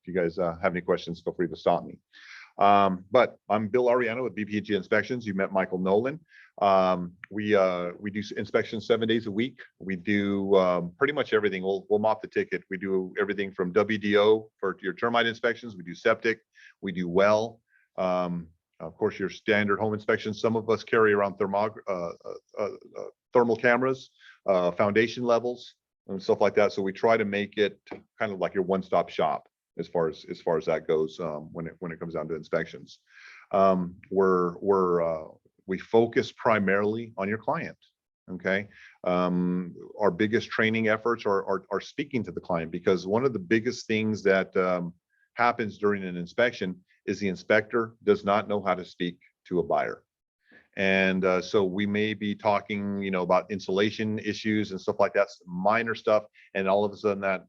you guys have any questions, feel free to stop me. But I'm Bill Ariano with BPG Inspections. You met Michael Nolan. We do inspections 7 days a week. We do pretty much everything. We'll mop the ticket. We do everything from WDO for your termite inspections. We do septic. We do well. Of course, your standard home inspections. Some of us carry around thermal cameras, foundation levels, and stuff like that. So we try to make it kind of like your one-stop shop as far as that goes when it comes down to inspections. We focus primarily on your client. Okay, our biggest training efforts are speaking to the client, because one of the biggest things that happens during an inspection is the inspector does not know how to speak to a buyer. And so we may be talking, about insulation issues and stuff like that, minor stuff, and all of a sudden that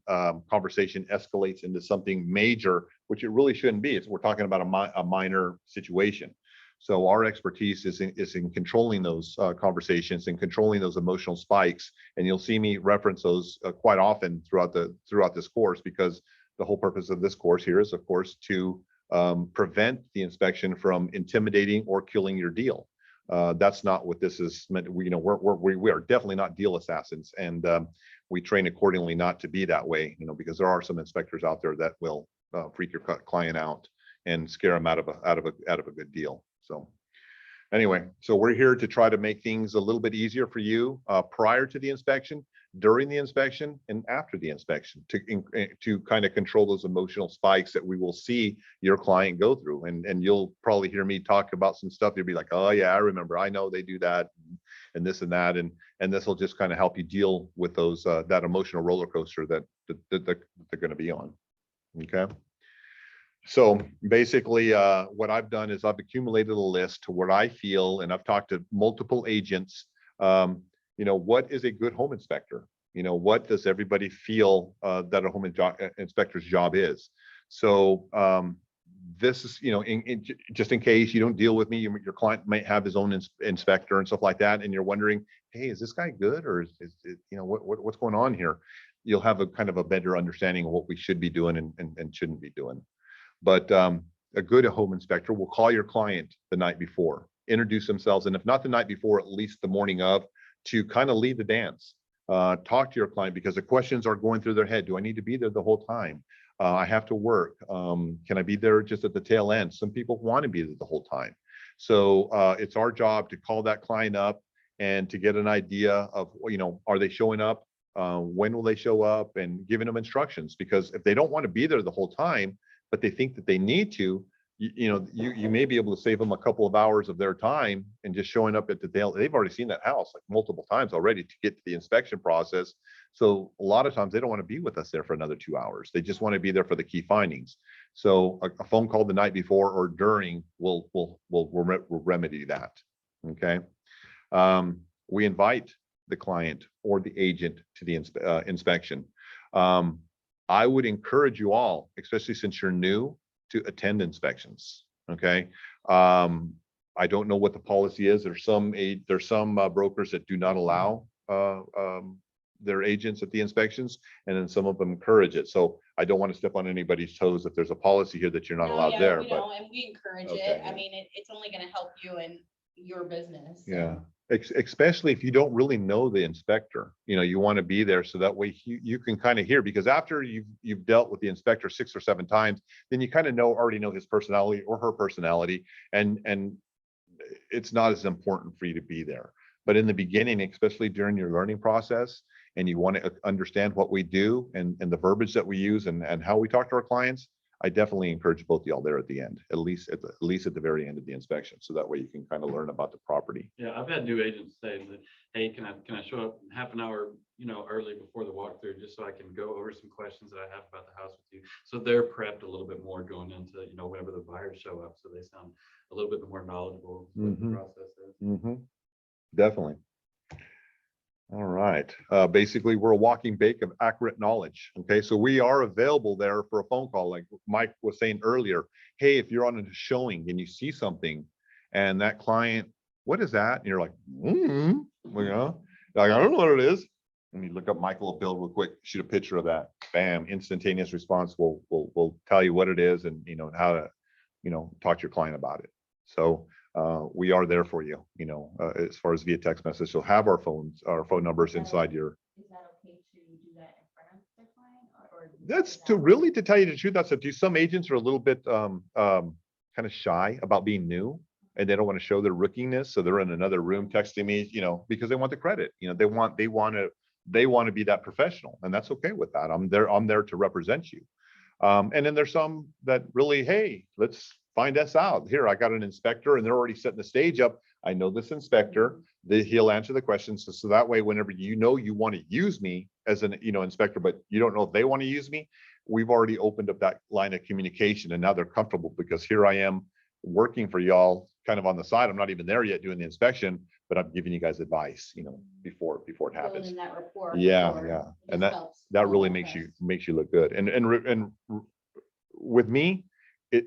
conversation escalates into something major, which it really shouldn't be. We're talking about a minor situation. So our expertise is in controlling those conversations and controlling those emotional spikes. And you'll see me reference those quite often throughout this course, because the whole purpose of this course here is, of course, to prevent the inspection from intimidating or killing your deal. That's not what this is meant. We are definitely not deal assassins, and we train accordingly not to be that way. Because there are some inspectors out there that will freak your client out and scare them out of a good deal. So anyway, so we're here to try to make things a little bit easier for you prior to the inspection, during the inspection, and after the inspection, to kind of control those emotional spikes that we will see your client go through. And you'll probably hear me talk about some stuff. You'll be like, oh yeah, I remember, I know they do that and this and that, and this will just kind of help you deal with those that emotional roller coaster that they're going to be on. Okay. So basically, what I've done is I've accumulated a list to what I feel, and I've talked to multiple agents. What is a good home inspector? What does everybody feel that a home inspector's job is? So this is, just in case you don't deal with me, your client might have his own inspector and stuff like that, and you're wondering, hey, is this guy good, or is what's going on here? You'll have a kind of a better understanding of what we should be doing and shouldn't be doing. But a good home inspector will call your client the night before, introduce themselves, and if not the night before, at least the morning of, to kind of lead the dance. Talk to your client, because the questions are going through their head. Do I need to be there the whole time? I have to work. Can I be there just at the tail end? Some people want to be there the whole time. So it's our job to call that client up and to get an idea of, are they showing up? When will they show up? And giving them instructions, because if they don't want to be there the whole time, but they think that they need to, you may be able to save them a couple of hours of their time and just showing up at the tail. They've already seen that house like multiple times already to get to the inspection process. So a lot of times they don't want to be with us there for another 2 hours. They just want to be there for the key findings. So a phone call the night before or during will remedy that. Okay. We invite the client or the agent to the inspection. I would encourage you all, especially since you're new, to attend inspections. Okay. I don't know what the policy is. There's some brokers that do not allow their agents at the inspections, and then some of them encourage it. So I don't want to step on anybody's toes if there's a policy here that you're not allowed there. We don't, and we encourage it. I mean, it's only going to help you in your business. So. Yeah. Especially if you don't really know the inspector, you want to be there so that way you can kind of hear, because after you've dealt with the inspector 6 or 7 times, then you kind of already know his personality or her personality, and it's not as important for you to be there. But in the beginning, especially during your learning process, and you want to understand what we do and the verbiage that we use and how we talk to our clients, I definitely encourage both of y'all there at the end, at least at the very end of the inspection, so that way you can kind of learn about the property. Yeah, I've had new agents say that, hey, can I show up half an hour, early before the walkthrough, just so I can go over some questions that I have about the house with you. So they're prepped a little bit more going into, whenever the buyers show up, so they sound a little bit more knowledgeable what the process is. Definitely. All right. Basically, we're a walking bank of accurate knowledge. Okay, so we are available there for a phone call. Like Mike was saying earlier, hey, if you're on a showing and you see something and that client, what is that? And you're like, like, I don't know what it is. Let me look up Michael Bill real quick, shoot a picture of that. Bam, instantaneous response will tell you what it is and how to, talk to your client about it. So we are there for you, as far as via text message. So have our phone numbers inside your. Is that okay to do that in front of the client or? That's to tell you the truth, that's some agents are a little bit kind of shy about being new and they don't want to show their rookiness. So they're in another room texting me, because they want the credit, they want to be that professional, and that's okay with that. I'm there to represent you. And then there's some that really, hey, let's find us out. Here, I got an inspector and they're already setting the stage up. I know this inspector, he'll answer the questions. So that way, whenever you want to use me as an inspector, but you don't know if they want to use me, we've already opened up that line of communication and now they're comfortable because here I am working for y'all kind of on the side. I'm not even there yet doing the inspection, but I'm giving you guys advice, before it happens. Building that rapport Yeah, before yeah. it And just helps that build really that makes trust. you look good. And with me,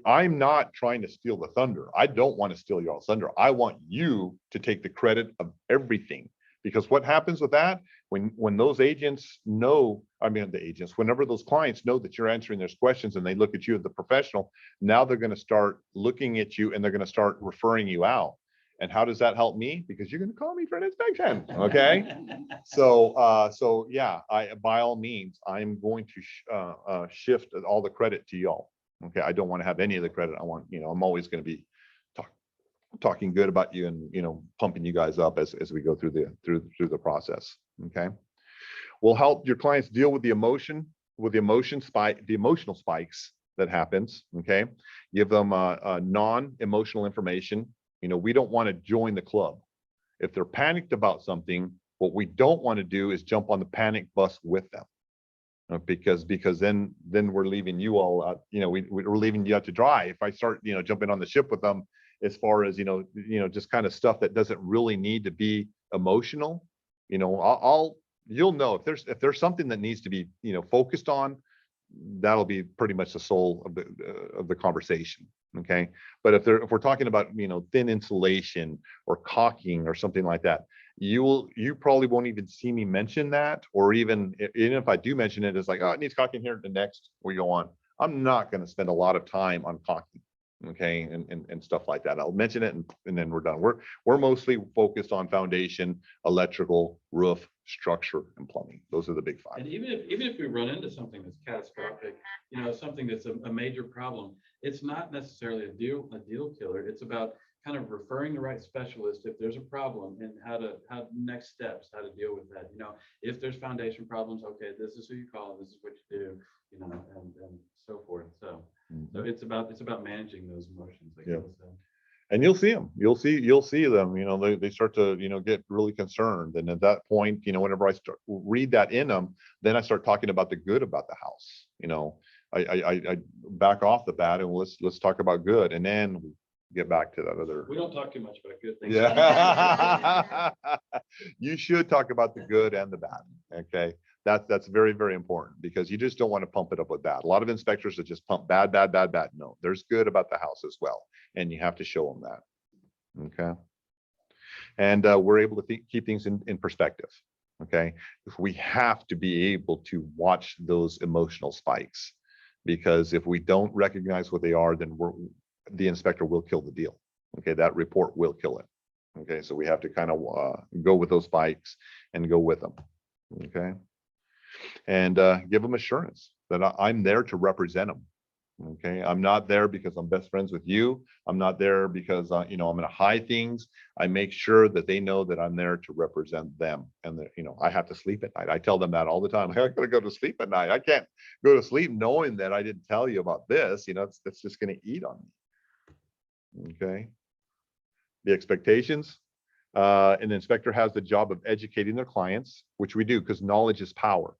I'm not trying to steal the thunder. I don't want to steal y'all's thunder. I want you to take the credit of everything, because what happens with that, when those agents know, whenever those clients know that you're answering their questions and they look at you as the professional, now they're going to start looking at you and they're going to start referring you out. And how does that help me? Because you're going to call me for an inspection. Okay. So yeah, by all means, I'm going to shift all the credit to y'all. Okay. I don't want to have any of the credit. I want, I'm always going to be talking good about you and, pumping you guys up as we go through the process. Okay. We'll help your clients deal with the emotional spikes that happens. Okay. Give them non-emotional information. We don't want to join the club. If they're panicked about something, what we don't want to do is jump on the panic bus with them. Because then we're leaving you all out, we're leaving you out to dry. If I start, jumping on the ship with them, as far as, just kind of stuff that doesn't really need to be emotional, you'll know if there's something that needs to be, focused on, that'll be pretty much the soul of the conversation. Okay. But if we're talking about, thin insulation or caulking or something like that, you probably won't even see me mention that, or even if I do mention it, it's like, oh, it needs caulking here. The next we go on, I'm not going to spend a lot of time on caulking. Okay. And stuff like that. I'll mention it and then we're done. We're mostly focused on foundation, electrical, roof, structure, and plumbing. Those are the big five. And even if we run into something that's catastrophic, something that's a major problem, it's not necessarily a deal killer. It's about kind of referring the right specialist if there's a problem and how next steps, how to deal with that. If there's foundation problems, okay, this is who you call, this is what you do, and so forth. So it's about managing those emotions. Like you said. And you'll see them. You'll see them. They start to get really concerned. And at that point, whenever I read that in them, then I start talking about the good about the house. I back off the bad and let's talk about good, and then we get back to that other. We don't talk too much about good things. Yeah. You should talk about the good and the bad. Okay. That's very, very important, because you just don't want to pump it up with bad. A lot of inspectors that just pump bad. No, there's good about the house as well. And you have to show them that. Okay. And we're able to keep things in perspective. Okay. We have to be able to watch those emotional spikes, because if we don't recognize what they are, then the inspector will kill the deal. Okay. That report will kill it. Okay. So we have to kind of go with those spikes and go with them. Okay. And give them assurance that I'm there to represent them. Okay. I'm not there because I'm best friends with you. I'm not there because, I'm going to hide things. I make sure that they know that I'm there to represent them, and that, I have to sleep at night. I tell them that all the time. I got to go to sleep at night. I can't go to sleep knowing that I didn't tell you about this. It's just going to eat on me. Okay. The expectations. An inspector has the job of educating their clients, which we do, because knowledge is power.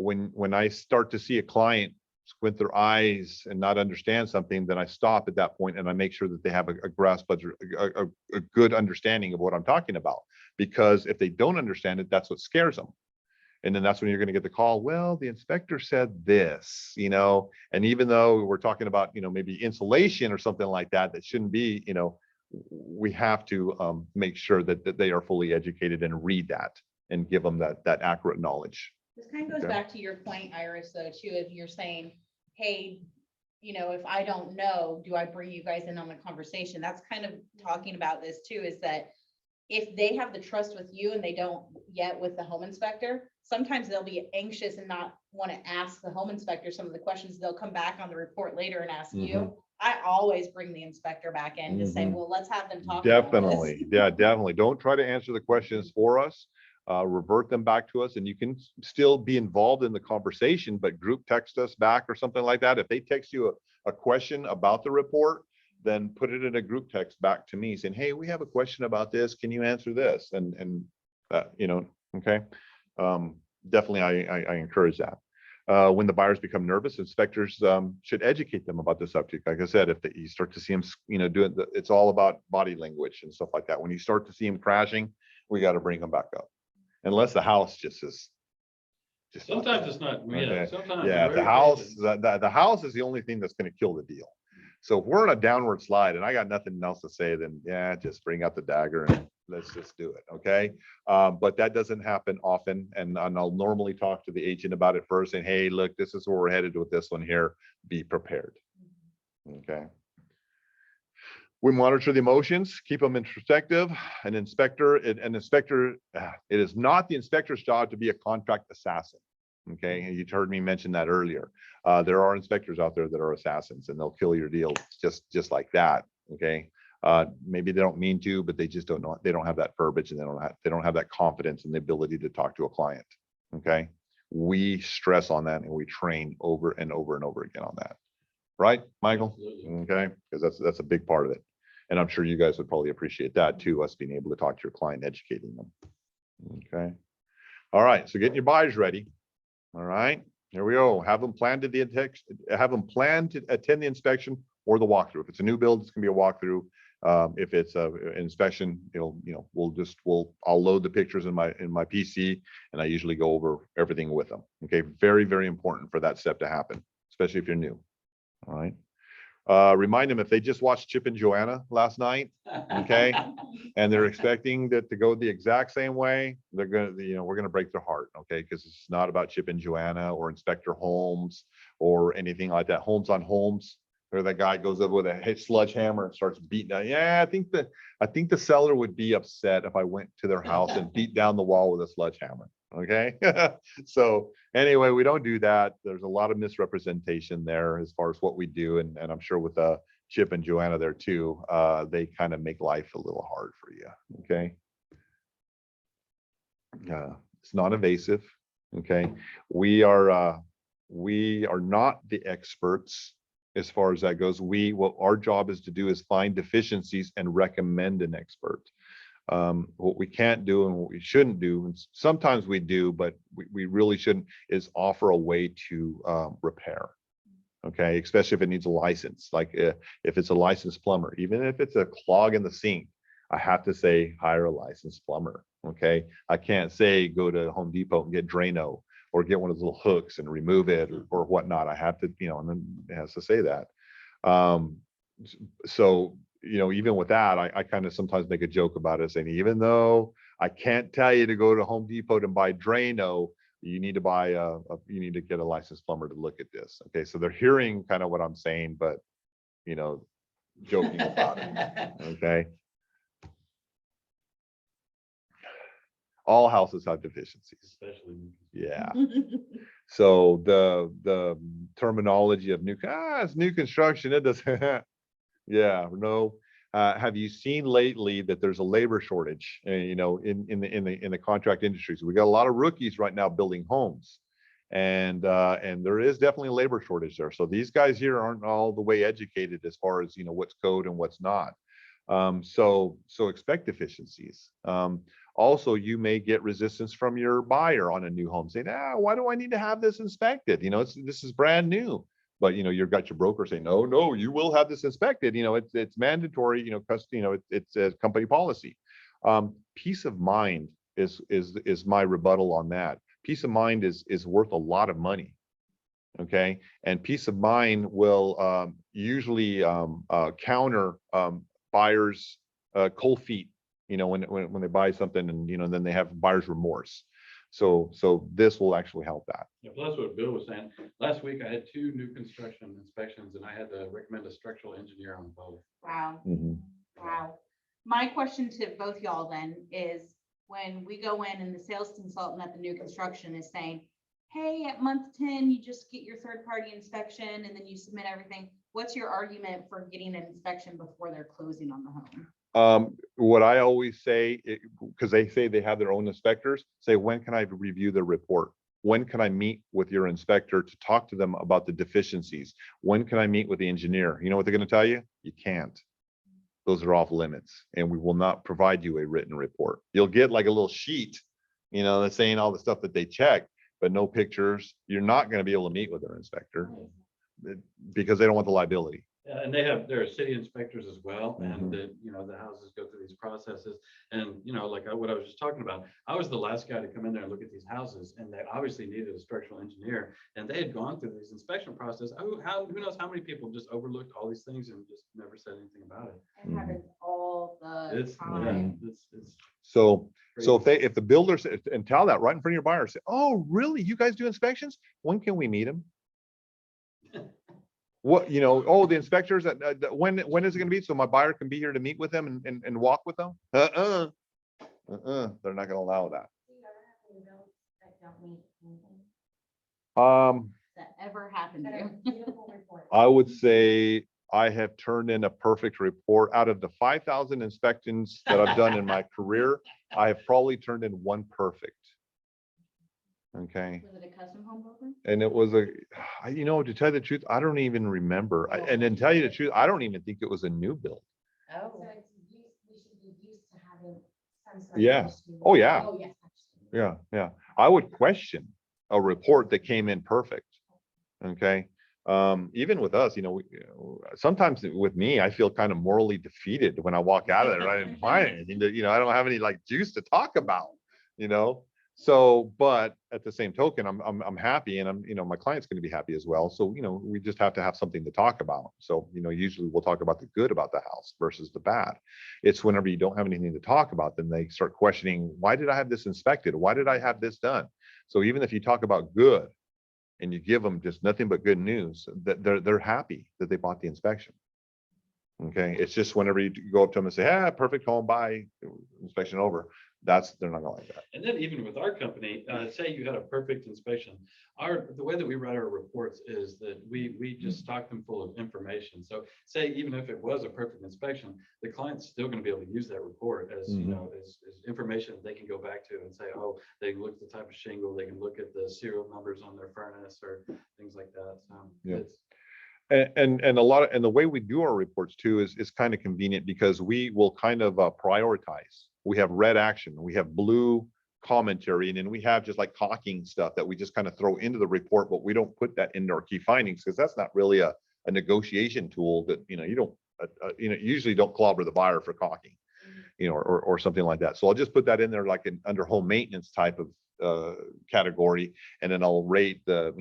When I start to see a client squint their eyes and not understand something, then I stop at that point and I make sure that they have a grasp, a good understanding of what I'm talking about. Because if they don't understand it, that's what scares them. And then that's when you're going to get the call. Well, the inspector said this, and even though we're talking about, maybe insulation or something like that, that shouldn't be, we have to make sure that they are fully educated and read that. and give them that accurate knowledge. This kind of goes Okay. back to your point, Iris, though, too, if you're saying, hey, you know, if I don't know, do I bring you guys in on the conversation? That's kind of talking about this too, is that if they have the trust with you and they don't yet with the home inspector, sometimes they'll be anxious and not want to ask the home inspector some of the questions. They'll come back on the report later and ask you. I always bring the inspector back in to say, well, let's have them talk about this. Definitely. Yeah, definitely. Don't try to answer the questions for us. Revert them back to us, and you can still be involved in the conversation, but group text us back or something like that. If they text you a question about the report, then put it in a group text back to me saying, hey, we have a question about this. Can you answer this? And you know, okay. Definitely, I encourage that. When the buyers become nervous, inspectors should educate them about the subject. Like I said, if you start to see them, you know, doing it's all about body language and stuff like that. When you start to see them crashing, we got to bring them back up. Unless the house just is. Sometimes it's not, yeah, Okay. sometimes. Yeah, very the house, patient. the house is the only thing that's going to kill the deal. So if we're in a downward slide and I got nothing else to say, then yeah, just bring out the dagger and let's just do it. Okay. But that doesn't happen often. And I'll normally talk to the agent about it first and hey, look, this is where we're headed with this one here. Be prepared. Okay. We monitor the emotions, keep them introspective. An inspector, it is not the inspector's job to be a contract assassin. Okay, and you heard me mention that earlier. There are inspectors out there that are assassins, and they'll kill your deal just like that. Okay, maybe they don't mean to, but they just don't know. They don't have that verbiage, and they don't have that confidence in the ability to talk to a client. Okay, we stress on that, and we train over and over and over again on that. Right, Michael? Absolutely. Okay, because that's a big part of it. And I'm sure you guys would probably appreciate that too, us being able to talk to your client, educating them. Okay. All right, so getting your buyers ready. All right, here we go. Have them plan to attend the inspection or the walkthrough. If it's a new build, it's gonna be a walkthrough. If it's an inspection, I'll load the pictures in my PC, and I usually go over everything with them. Okay, very, very important for that step to happen, especially if you're new. All right. Remind them if they just watched Chip and Joanna last night, okay, and they're expecting that to go the exact same way, they're gonna, we're gonna break their heart, okay, because it's not about Chip and Joanna or Inspector Holmes or anything like that. Holmes on Holmes, where that guy goes up with a sledgehammer and starts beating down. Yeah, I think the seller would be upset if I went to their house and beat down the wall with a sledgehammer. Okay, so anyway, we don't do that. There's a lot of misrepresentation there as far as what we do, and I'm sure with Chip and Joanna there too, they kind of make life a little hard for you. Okay, it's not invasive. Okay, we are not the experts as far as that goes. What our job is to do is find deficiencies and recommend an expert. What we can't do and what we shouldn't do, and sometimes we do, but we really shouldn't, is offer a way to repair. Okay, especially if it needs a license. Like if it's a licensed plumber, even if it's a clog in the sink, I have to say hire a licensed plumber. Okay, I can't say go to Home Depot and get Drano or get one of those little hooks and remove it or whatnot. I have to, and then it has to say that. So even with that, I kind of sometimes make a joke about it, saying even though I can't tell you to go to Home Depot to buy Drano, you need to you need to get a licensed plumber to look at this. Okay, so they're hearing kind of what I'm saying, but joking about it. Okay. All houses have deficiencies. Especially. Yeah. So the terminology of it's new construction. It does. Yeah, no. Have you seen lately that there's a labor shortage? In the contract industries, we got a lot of rookies right now building homes, and there is definitely a labor shortage there. So these guys here aren't all the way educated as far as what's code and what's not. So expect deficiencies. Also, you may get resistance from your buyer on a new home saying, why do I need to have this inspected? This is brand new. But you've got your broker saying, no, you will have this inspected. It's mandatory. It's a company policy. Peace of mind is my rebuttal on that. Peace of mind is worth a lot of money. Okay, and peace of mind will usually counter buyers' cold feet when they buy something and, then they have buyer's remorse. So this will actually help that. Yeah, well, that's what Bill was saying. Last week I had 2 new construction inspections and I had to recommend a structural engineer on both. Wow. Mhm. Wow. My question to both y'all then is, when we go in and the sales consultant at the new construction is saying, hey, at month 10, you just get your third party inspection and then you submit everything. What's your argument for getting an inspection before they're closing on the home? What I always say, because they say they have their own inspectors, say, when can I review the report? When can I meet with your inspector to talk to them about the deficiencies? When can I meet with the engineer? You know what they're going to tell you? You can't. Those are off limits, and we will not provide you a written report. You'll get like a little sheet, that's saying all the stuff that they check, but no pictures. You're not going to be able to meet with their inspector because they don't want the liability. Yeah, and there are city inspectors as well, and the houses go through these processes. And what I was just talking about, I was the last guy to come in there and look at these houses, and they obviously needed a structural engineer, and they had gone through this inspection process. Who knows how many people just overlooked all these things and just never said anything about it. It happens all the It's time. it's So crazy. if the builders, and tell that right in front of your buyer, say, oh, really? You guys do inspections? When can we meet them? What, oh, the inspectors, when is it going to be? So my buyer can be here to meet with them and walk with them? They're not going to allow that. Does that ever happen to you? I would say I have turned in a perfect report. Out of the 5,000 inspections that I've done in my career, I have probably turned in one perfect. Okay. Was it a custom home builder? And it was to tell you the truth, I don't even remember. And then tell you the truth, I don't even think it was a new build. Oh. So we should be used to having some sort of Yeah. issue. Oh, yeah. Oh, yes. Yeah. I would question a report that came in perfect. Okay. Even with us, sometimes with me, I feel kind of morally defeated when I walk out of there. I didn't find anything that, I don't have any like juice to talk about, So, but at the same token, I'm happy, and my client's going to be happy as well. So, we just have to have something to talk about. So, usually we'll talk about the good about the house versus the bad. It's whenever you don't have anything to talk about, then they start questioning, why did I have this inspected? Why did I have this done? So even if you talk about good and you give them just nothing but good news, that they're happy that they bought the inspection. Okay. It's just whenever you go up to them and say, perfect home, bye, inspection over. They're not gonna like that. And then even with our company, say you had a perfect inspection, the way that we write our reports is that we just stock them full of information. So say even if it was a perfect inspection, the client's still going to be able to use that report as as information they can go back to and say, oh, they can look at the type of shingle, they can look at the serial numbers on their furnace or things like that. So Yeah. it's And the way we do our reports too is kind of convenient, because we will kind of prioritize. We have red action, we have blue commentary, and then we have just like caulking stuff that we just kind of throw into the report, but we don't put that into our key findings, because that's not really a negotiation tool that, you don't, usually don't clobber the buyer for caulking, or something like that. So I'll just put that in there like under home maintenance type of category, and then I'll rate the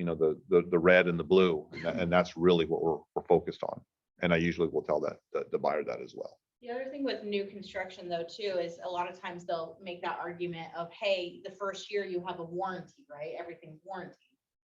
red and the blue, and that's really what we're focused on. And I usually will tell the buyer that as well. The other thing with new construction though, too, is a lot of times they'll make that argument of, hey, the first year you have a warranty, right? Everything's warranted.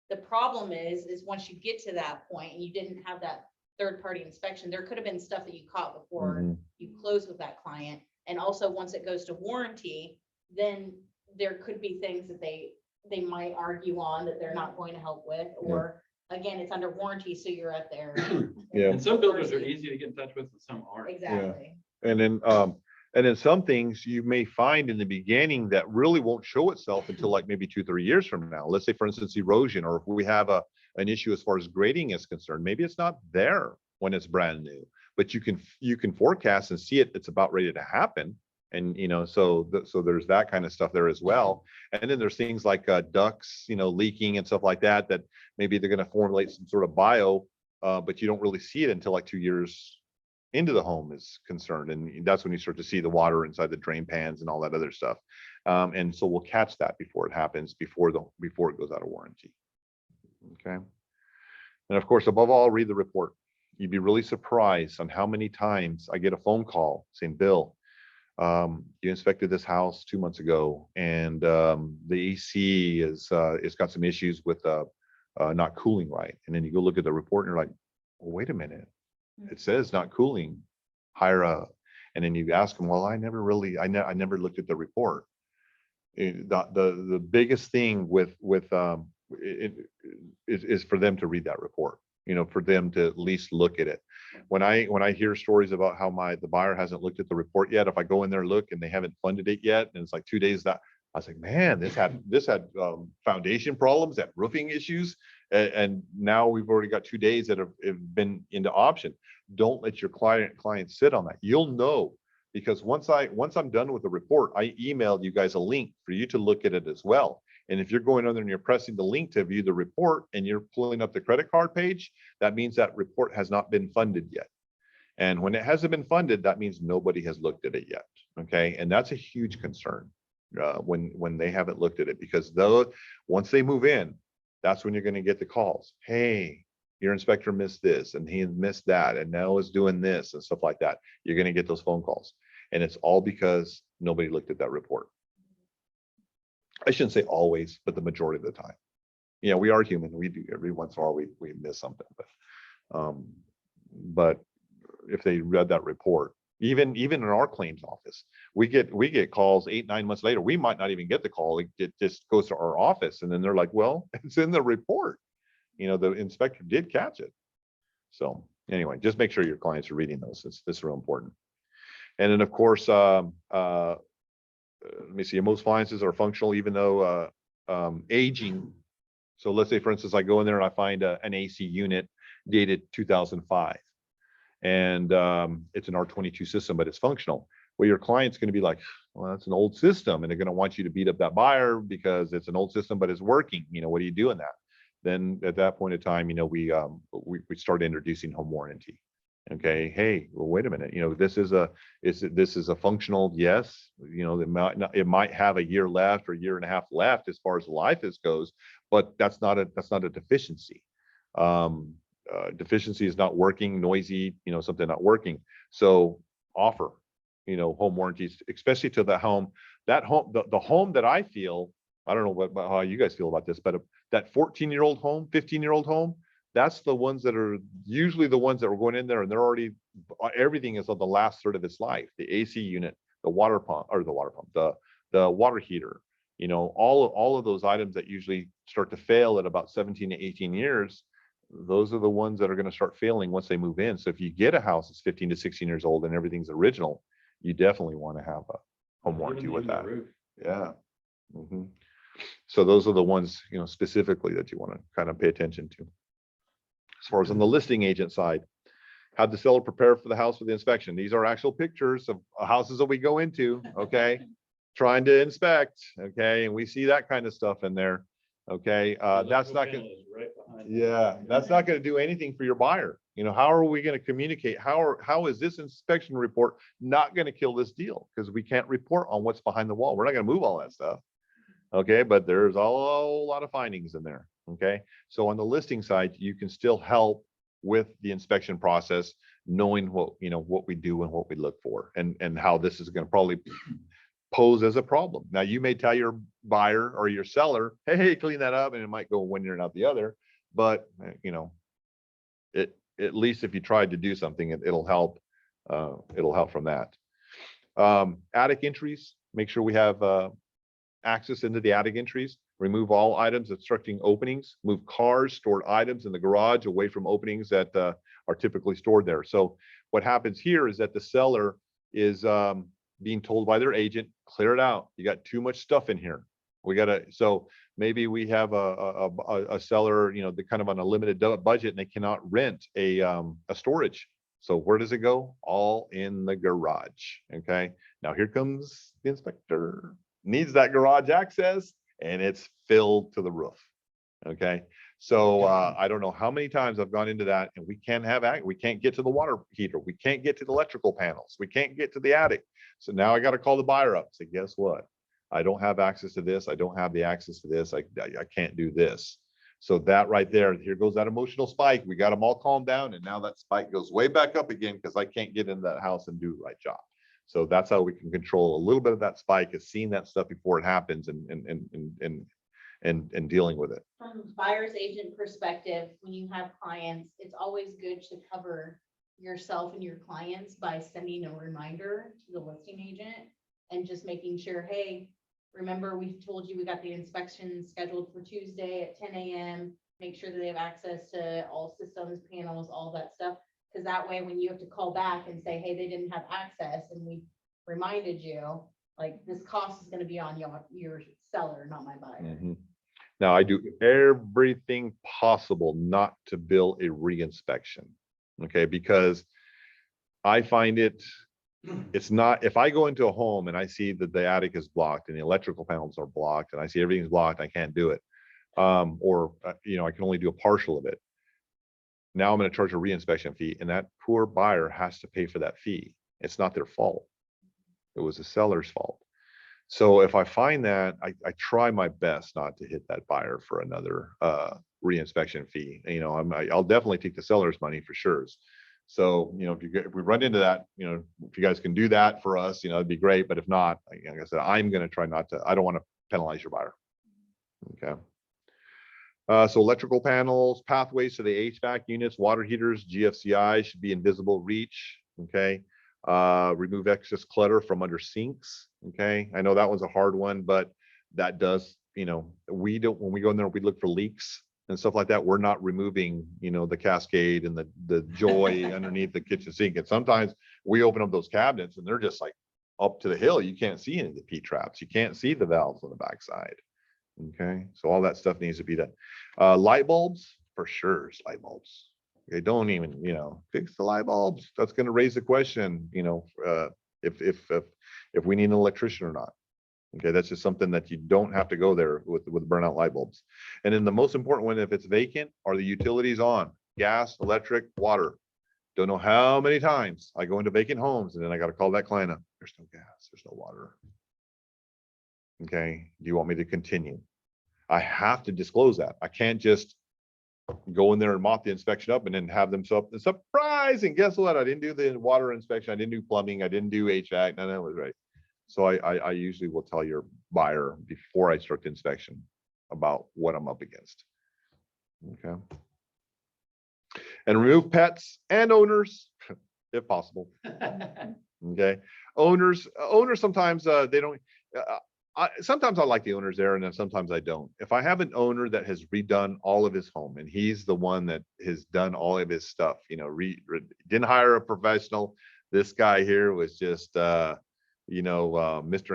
The problem is once you get to that point and you didn't have that third party inspection, there could have been stuff that you caught before you close with that client. And also once it goes to warranty, then there could be things that they might argue on that they're not going to help with, or again, it's under warranty, so you're at their. And some builders are easy to get in touch with and some aren't. Exactly. And then some things you may find in the beginning that really won't show itself until like maybe 2-3 years from now. Let's say, for instance, erosion, or if we have an issue as far as grading is concerned, maybe it's not there when it's brand new, but you can forecast and see it's about ready to happen. And, so there's that kind of stuff there as well. And then there's things like ducts, leaking and stuff like that maybe they're going to formulate some sort of bio, but you don't really see it until like 2 years into the home is concerned. And that's when you start to see the water inside the drain pans and all that other stuff. And so we'll catch that before it happens, before it goes out of warranty. Okay. And of course, above all, read the report. You'd be really surprised on how many times I get a phone call saying, Bill, You inspected this house 2 months ago, and the AC is it's got some issues with not cooling right. And then you go look at the report, and you're like, well, wait a minute, it says not cooling. Hire a, and then you ask them, well, I never looked at the report. The biggest thing with it is for them to read that report, for them to at least look at it. When I hear stories about how the buyer hasn't looked at the report yet, if I go in there, look, and they haven't funded it yet, and it's like 2 days, that I was like, man, this had foundation problems, had roofing issues, and now we've already got 2 days that have been into option. Don't let your client sit on that. You'll know, because once I'm done with the report, I emailed you guys a link for you to look at it as well. And if you're going on there and you're pressing the link to view the report and you're pulling up the credit card page, that means that report has not been funded yet. And when it hasn't been funded, that means nobody has looked at it yet. Okay. And that's a huge concern when they haven't looked at it, because once they move in, that's when you're going to get the calls. Hey, your inspector missed this and he missed that, and now is doing this and stuff like that. You're going to get those phone calls. And it's all because nobody looked at that report. I shouldn't say always, but the majority of the time. Yeah, we are human. We do, every once in a while we miss something, but if they read that report, even in our claims office, we get calls 8-9 months later. We might not even get the call. It just goes to our office, and then they're like, well, it's in the report. The inspector did catch it. So anyway, just make sure your clients are reading those. It's real important. And then, of course, let me see, most appliances are functional, even though aging. So let's say, for instance, I go in there and I find an AC unit dated 2005, and it's an R22 system, but it's functional. Well, your client's going to be like, well, that's an old system, and they're going to want you to beat up that buyer because it's an old system, but it's working. What do you do in that? Then at that point in time, we start introducing home warranty. Okay, hey, well, wait a minute. This is a functional, yes. It might have a year left or a year and a half left as far as life goes, but that's not a deficiency. Deficiency is not working, noisy, something not working. So offer, home warranties, especially to the home. That home, the home that I feel, I don't know how you guys feel about this, but that 14-year-old home, 15-year-old home, that's the ones that are usually the ones that are going in there, and they're already, everything is on the last third of its life. The AC unit, the water pump, the water heater, all of those items that usually start to fail at about 17 to 18 years. Those are the ones that are going to start failing once they move in. So if you get a house that's 15 to 16 years old and everything's original, you definitely want to have a home warranty with that. Yeah. Mm-hmm. So those are the ones, specifically that you want to kind of pay attention to. As far as on the listing agent side, have the seller prepare for the house for the inspection. These are actual pictures of houses that we go into, okay, trying to inspect, okay, and we see that kind of stuff in there, okay. That's not going to, yeah, that's not going to do anything for your buyer. How are we going to communicate? How is this inspection report not going to kill this deal? Because we can't report on what's behind the wall. We're not going to move all that stuff. Okay, but there's a lot of findings in there. Okay, so on the listing side, you can still help with the inspection process, knowing what we do and what we look for, and how this is going to probably pose as a problem. Now, you may tell your buyer or your seller, hey, clean that up, and it might go one ear and out the other. But at least if you tried to do something, it'll help. It'll help from that. Attic entries. Make sure we have access into the attic entries. Remove all items obstructing openings. Move cars, stored items in the garage away from openings that are typically stored there. So what happens here is that the seller is being told by their agent, clear it out. You got too much stuff in here. So maybe we have a seller, the kind of on a limited budget, and they cannot rent a storage. So where does it go? All in the garage. Okay. Now here comes the inspector. Needs that garage access, and it's filled to the roof. Okay. So I don't know how many times I've gone into that, and we can't get to the water heater. We can't get to the electrical panels. We can't get to the attic. So now I got to call the buyer up and say, guess what? I don't have access to this. I don't have the access to this. I can't do this. So that right there, here goes that emotional spike. We got them all calmed down, and now that spike goes way back up again because I can't get into that house and do the right job. So that's how we can control a little bit of that spike, is seeing that stuff before it happens and dealing with it. From a buyer's agent perspective, when you have clients, it's always good to cover yourself and your clients by sending a reminder to the listing agent and just making sure, hey, remember we told you we got the inspection scheduled for Tuesday at 10 a.m. Make sure that they have access to all systems, panels, all that stuff. Because that way, when you have to call back and say, hey, they didn't have access and we reminded you, like, this cost is gonna be on your seller, not my buyer. Mhm. Now, I do everything possible not to bill a reinspection, okay? Because I find it's not, if I go into a home and I see that the attic is blocked and the electrical panels are blocked and I see everything's blocked, I can't do it. Or, I can only do a partial of it. Now I'm going to charge a reinspection fee, and that poor buyer has to pay for that fee. It's not their fault. It was the seller's fault. So if I find that, I try my best not to hit that buyer for another reinspection fee. I'll definitely take the seller's money for sure. So, if we run into that, if you guys can do that for us, it'd be great. But if not, like I said, I'm going to try not to. I don't want to penalize your buyer. Okay. So electrical panels, pathways to the HVAC units, water heaters, GFCI should be in visible reach. Okay. Remove excess clutter from under sinks. Okay. I know that one's a hard one, but that does, we don't, when we go in there, we look for leaks and stuff like that. We're not removing, the cascade and the joy underneath the kitchen sink. And sometimes we open up those cabinets and they're just like up to the hill. You can't see any of the P-traps. You can't see the valves on the backside. Okay, so all that stuff needs to be done. Light bulbs, for sure, light bulbs. They don't even, fix the light bulbs. That's going to raise the question, if we need an electrician or not. Okay, that's just something that you don't have to go there with burnout light bulbs. And then the most important one, if it's vacant, are the utilities on? Gas, electric, water. Don't know how many times I go into vacant homes and then I got to call that client up. There's no gas, there's no water. Okay, do you want me to continue? I have to disclose that. I can't just go in there and mop the inspection up and then have them surprise. And guess what? I didn't do the water inspection. I didn't do plumbing. I didn't do HVAC. None of that was right. So I usually will tell your buyer before I start the inspection about what I'm up against. Okay. And remove pets and owners if possible. Okay. Owners sometimes they don't. Sometimes I like the owners there, and then sometimes I don't. If I have an owner that has redone all of his home and he's the one that has done all of his stuff, didn't hire a professional. This guy here was just, Mr.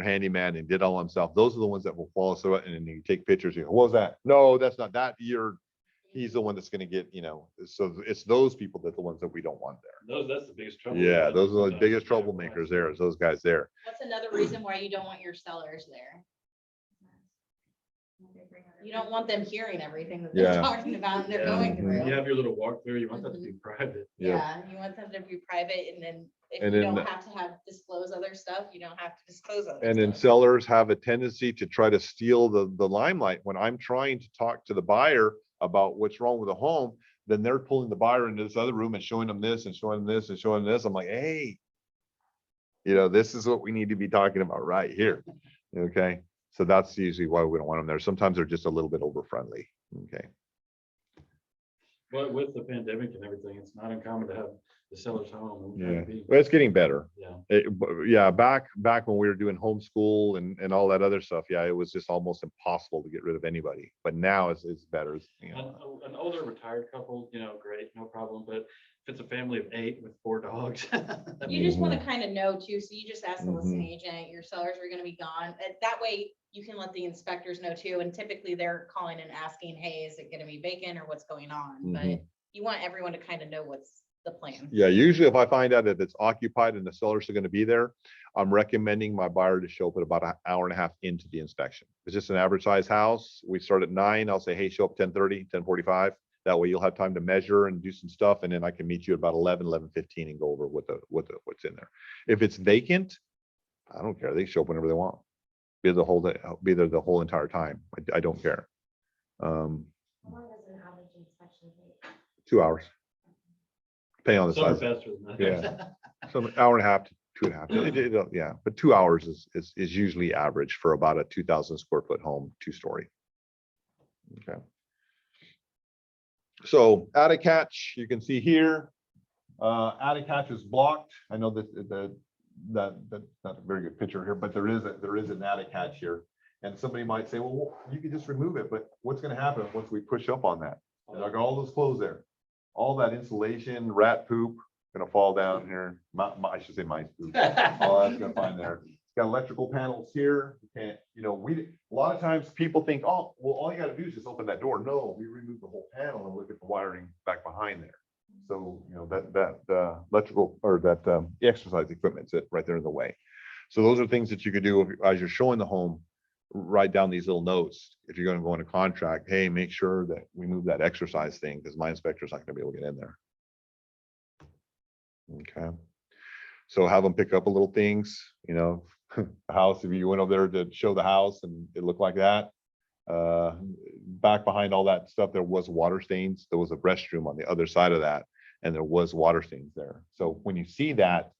Handyman and did all himself. Those are the ones that will follow through it, and then you take pictures. You go, what was that? No, that's not that. He's the one that's going to get, so it's those people that the ones that we don't want there. That's the biggest trouble. Yeah, those are the biggest troublemakers there, is those guys there. What's another reason why you don't want your sellers there? You don't want them hearing everything that they're Yeah. talking about and they're going through. You have your little walkthrough, you want that to be private. Yeah, you want them to be private, and then if And you then don't have to disclose other stuff, you don't have to disclose other And then stuff. sellers have a tendency to try to steal the limelight. When I'm trying to talk to the buyer about what's wrong with the home, then they're pulling the buyer into this other room and showing them this and showing them this and showing them this. I'm like, hey, this is what we need to be talking about right here. Okay. So that's usually why we don't want them there. Sometimes they're just a little bit over friendly. Okay. But with the pandemic and everything, it's not uncommon to have the seller's home. Yeah. Well, it's getting better. Yeah. Back when we were doing homeschool and all that other stuff, it was just almost impossible to get rid of anybody. But now it's better. An older retired couple, great, no problem. But if it's a family of 8 with 4 dogs. You just want to kind of know too, so you just ask the listing agent, your sellers are going to be gone. That way you can let the inspectors know too. And typically they're calling and asking, hey, is it going to be vacant or what's going on? But you want everyone to kind of know what's the plan. Yeah, usually if I find out that it's occupied and the sellers are going to be there, I'm recommending my buyer to show up at about an hour and a half into the inspection. If it's just an average size house, we start at 9. I'll say, hey, show up 10:30, 10:45. That way you'll have time to measure and do some stuff. And then I can meet you about 11:15 and go over what's in there. If it's vacant, I don't care. They show up whenever they want. Be there the whole day, be there the whole entire time. I don't care. How long does an average inspection take? 2 hours. Depending on the Some are size. faster than that. Yeah. So an hour and a half to 2.5. Yeah, but 2 hours is usually average for about a 2,000 square foot home, 2-story. Okay. So attic hatch, you can see here, attic hatch is blocked. I know that's not a very good picture here, but there is an attic hatch here. And somebody might say, well, you can just remove it, but what's going to happen once we push up on that? And I got all those clothes there, all that insulation, rat poop, gonna fall down here. I should say mice poop. All that's gonna find there. It's got electrical panels here. You can't, a lot of times people think, oh, well, all you gotta do is just open that door. No, we remove the whole panel and look at the wiring back behind there. So, that electrical or that exercise equipment's right there in the way. So those are things that you could do as you're showing the home. Write down these little notes. If you're going to go into contract, hey, make sure that we move that exercise thing because my inspector's not going to be able to get in there. Okay. So have them pick up a little things, the house, if you went over there to show the house and it looked like that, back behind all that stuff, there was water stains. There was a restroom on the other side of that, and there was water stains there. So when you see that,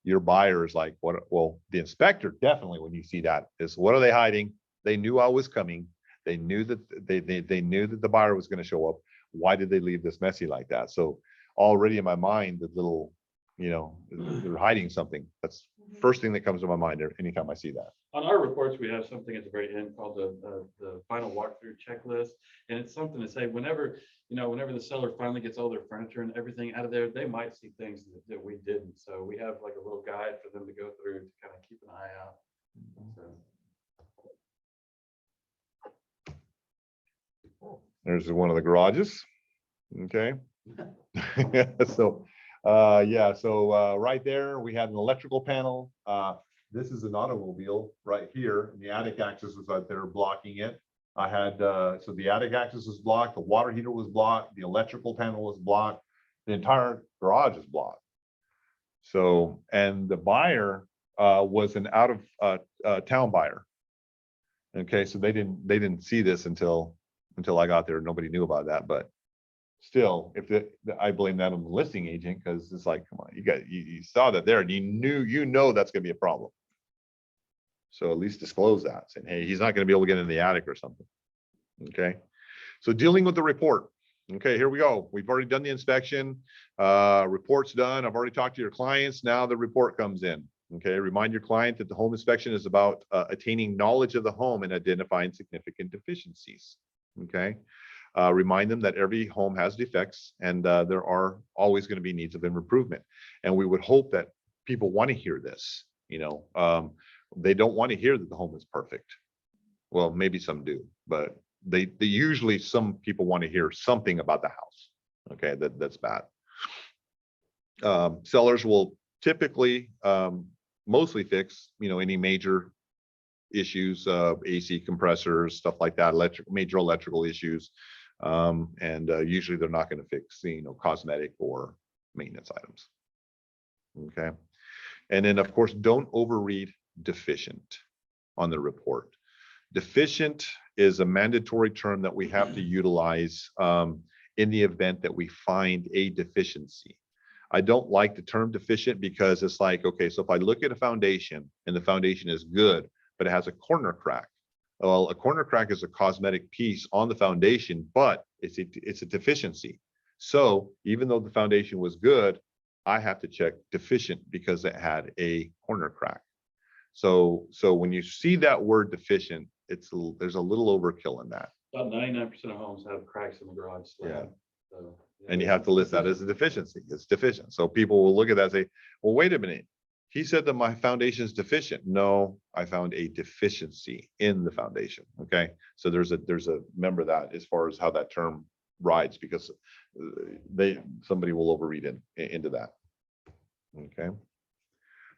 your buyer is like, what? Well, the inspector definitely, when you see that, is what are they hiding? They knew I was coming. They knew that they knew that the buyer was going to show up. Why did they leave this messy like that? So already in my mind, the little, they're hiding something. That's first thing that comes to my mind anytime I see that. On our reports, we have something at the very end called the final walkthrough checklist. And it's something to say whenever the seller finally gets all their furniture and everything out of there, they might see things that we didn't. So we have like a little guide for them to go through to kind of keep an eye out. So. There's one of the garages. Okay. So right there we had an electrical panel. This is an automobile right here, and the attic access was out there blocking it. I had so the attic access was blocked, the water heater was blocked, the electrical panel was blocked, the entire garage is blocked. So, and the buyer was an out of town buyer. Okay, so they didn't see this until I got there. Nobody knew about that, but still, if I blame that on the listing agent, because it's like, come on, you saw that there and you know that's gonna be a problem. So at least disclose that, saying, hey, he's not gonna be able to get in the attic or something. Okay, so dealing with the report. Okay, here we go. We've already done the inspection. Report's done. I've already talked to your clients. Now the report comes in. Okay, remind your client that the home inspection is about attaining knowledge of the home and identifying significant deficiencies. Okay. Remind them that every home has defects and there are always going to be needs of improvement. And we would hope that people want to hear this. They don't want to hear that the home is perfect. Well, maybe some do, but they usually, some people want to hear something about the house. Okay, that's bad. Sellers will typically mostly fix, any major issues, AC compressors, stuff like that, major electrical issues. And usually they're not going to fix, cosmetic or maintenance items. Okay. And then of course, don't overread deficient on the report. Deficient is a mandatory term that we have to utilize in the event that we find a deficiency. I don't like the term deficient because it's like, okay, so if I look at a foundation and the foundation is good, but it has a corner crack. Well, a corner crack is a cosmetic piece on the foundation, but it's a deficiency. So even though the foundation was good, I have to check deficient because it had a corner crack. So when you see that word deficient, there's a little overkill in that. About 99% of homes have cracks in the garage slab. Yeah. So, And you have to list that as a deficiency. It's deficient. So people will look at that and say, well, wait a minute. He said that my foundation is deficient. No, I found a deficiency in the foundation. Okay. So there's a remember that as far as how that term rides, because somebody will overread into that. Okay.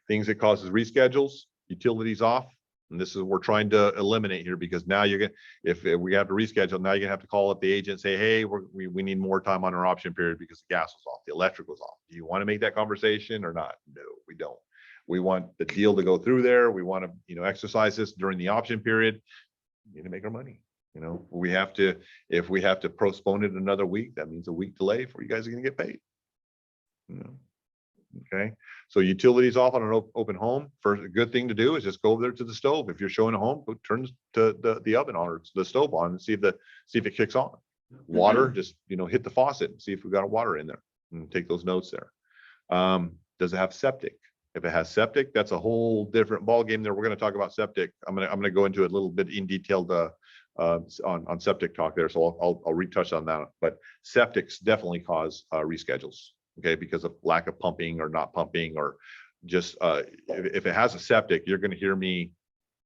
Things that causes reschedules, utilities off. And this is what we're trying to eliminate here, because now if we have to reschedule, now you're gonna have to call up the agent and say, hey, we need more time on our option period because the gas was off, the electric was off. Do you want to make that conversation or not? No, we don't. We want the deal to go through there. We want to, exercise this during the option period. We need to make our money. We have to, if we have to postpone it another week, that means a week delay before you guys are going to get paid. Okay. Okay, so utilities off on an open home, first, a good thing to do is just go over there to the stove. If you're showing a home, go turn the oven on or the stove on and see if it kicks on. Water, just, hit the faucet and see if we got water in there and take those notes there. Does it have septic? If it has septic, that's a whole different ballgame there. We're going to talk about septic. I'm going to go into it a little bit in detail on septic talk there. So I'll retouch on that. But septics definitely cause reschedules, okay, because of lack of pumping or not pumping, or just if it has a septic, you're going to hear me.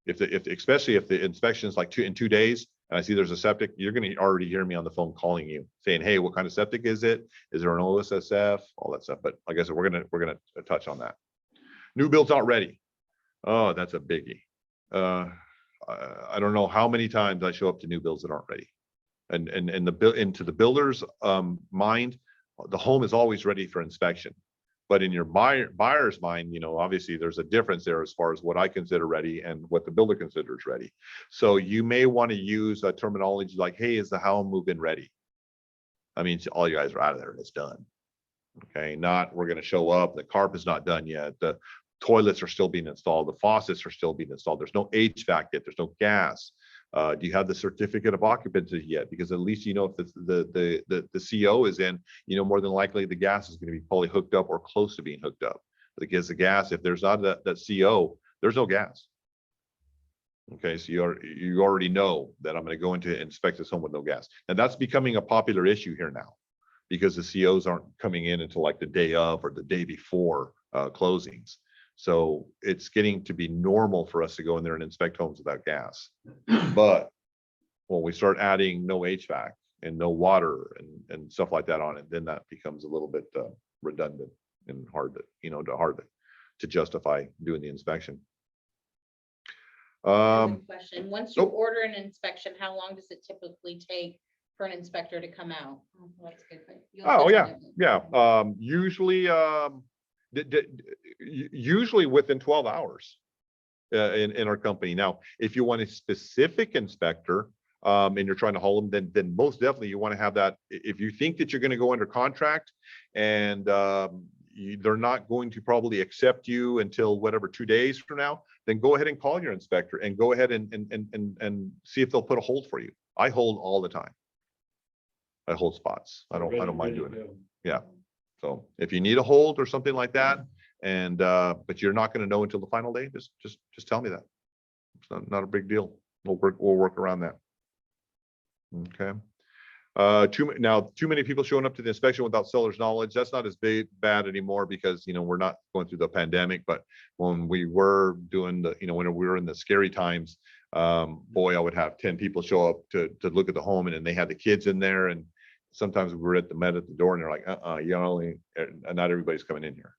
Especially if the inspection is like in 2 days and I see there's a septic, you're going to already hear me on the phone calling you saying, hey, what kind of septic is it? Is there an OSSF? All that stuff. But like I said, we're gonna touch on that. New builds not ready. Oh, that's a biggie. I don't know how many times I show up to new builds that aren't ready. And into the builder's mind, the home is always ready for inspection. But in your buyer's mind, obviously there's a difference there as far as what I consider ready and what the builder considers ready. So you may want to use a terminology like, hey, is the home move-in ready? I mean, all you guys are out of there and it's done. Okay, not we're going to show up, the carpet's not done yet, the toilets are still being installed, the faucets are still being installed, there's no HVAC yet, there's no gas. Do you have the certificate of occupancy yet? Because at least if the CO is in, more than likely the gas is going to be fully hooked up or close to being hooked up. Because the gas, if there's not that CO, there's no gas. Okay, so you already know that I'm going to go into inspect this home with no gas, and that's becoming a popular issue here now, because the COs aren't coming in until like the day of or the day before closings. So it's getting to be normal for us to go in there and inspect homes without gas. But when we start adding no HVAC and no water and stuff like that on it, then that becomes a little bit redundant and hard to justify doing the inspection. Question. Once you nope. order an inspection, how long does it typically take for an inspector to come out? Oh, that's good. Oh, yeah. Usually within 12 hours in our company. Now, if you want a specific inspector and you're trying to hold them, then most definitely you want to have that. If you think that you're going to go under contract and they're not going to probably accept you until whatever 2 days from now, then go ahead and call your inspector and go ahead and see if they'll put a hold for you. I hold all the time. I hold spots. I don't mind doing it. Yeah. So if you need a hold or something like that, and but you're not going to know until the final day, just tell me that. It's not a big deal. We'll work around that. Okay. Too many people showing up to the inspection without seller's knowledge. That's not as bad anymore because we're not going through the pandemic. But when we were doing when we were in the scary times, boy, I would have 10 people show up to look at the home, and they had the kids in there, and sometimes we were met at the door and they're like, not everybody's coming in here.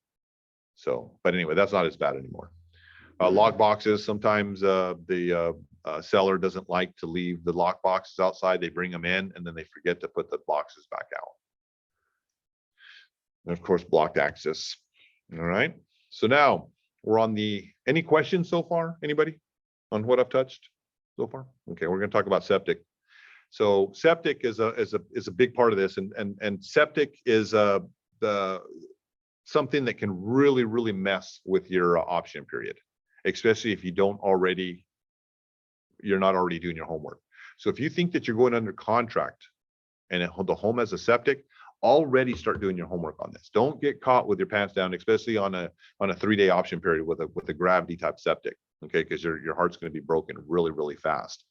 So, but anyway, that's not as bad anymore. Lock boxes, sometimes the seller doesn't like to leave the lock boxes outside. They bring them in and then they forget to put the boxes back out. And of course, blocked access. All right. So now we're on any questions so far? Anybody on what I've touched so far? Okay, we're going to talk about septic. So septic is a big part of this, and septic is something that can really mess with your option period, especially if you're not already doing your homework. So if you think that you're going under contract and the home has a septic, already start doing your homework on this. Don't get caught with your pants down, especially on a 3-day option period with a gravity type septic, okay? Because your heart's going to be broken really fast.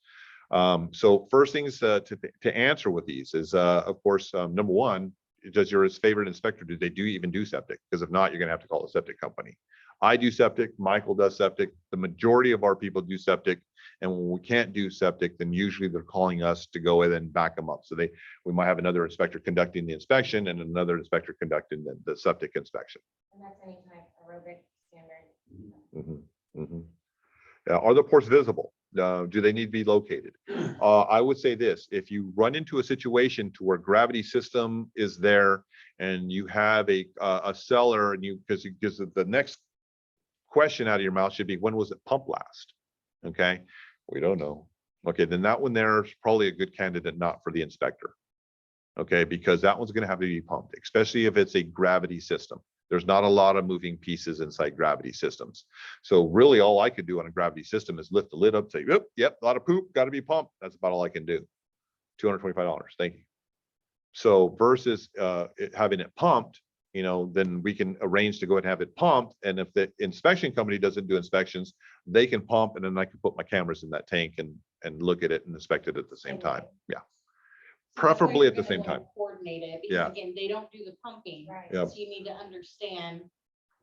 So first things to answer with these is, of course, number one, does your favorite inspector, do they even do septic? Because if not, you're going to have to call a septic company. I do septic. Michael does septic. The majority of our people do septic. And when we can't do septic, then usually they're calling us to go in and back them up. So we might have another inspector conducting the inspection and another inspector conducting the septic inspection. And that's any type of aerobic standard. Are the ports visible? Do they need to be located? I would say this: if you run into a situation to where gravity system is there and you have a cellar, and because the next question out of your mouth should be, when was it pumped last? Okay, we don't know. Okay, then that one there is probably a good candidate not for the inspector. Okay, because that one's going to have to be pumped, especially if it's a gravity system. There's not a lot of moving pieces inside gravity systems. So really all I could do on a gravity system is lift the lid up, say, yep, a lot of poop, got to be pumped. That's about all I can do. $225. Thank you. So versus having it pumped, you know, then we can arrange to go ahead and have it pumped. And if the inspection company doesn't do inspections, they can pump, and then I can put my cameras in that tank and look at it and inspect it at the same time. Yeah. So that's why Preferably you're at the gonna same wanna time. Coordinate it, Yeah. because again, they don't do the pumping. Right. Yeah. So you need to understand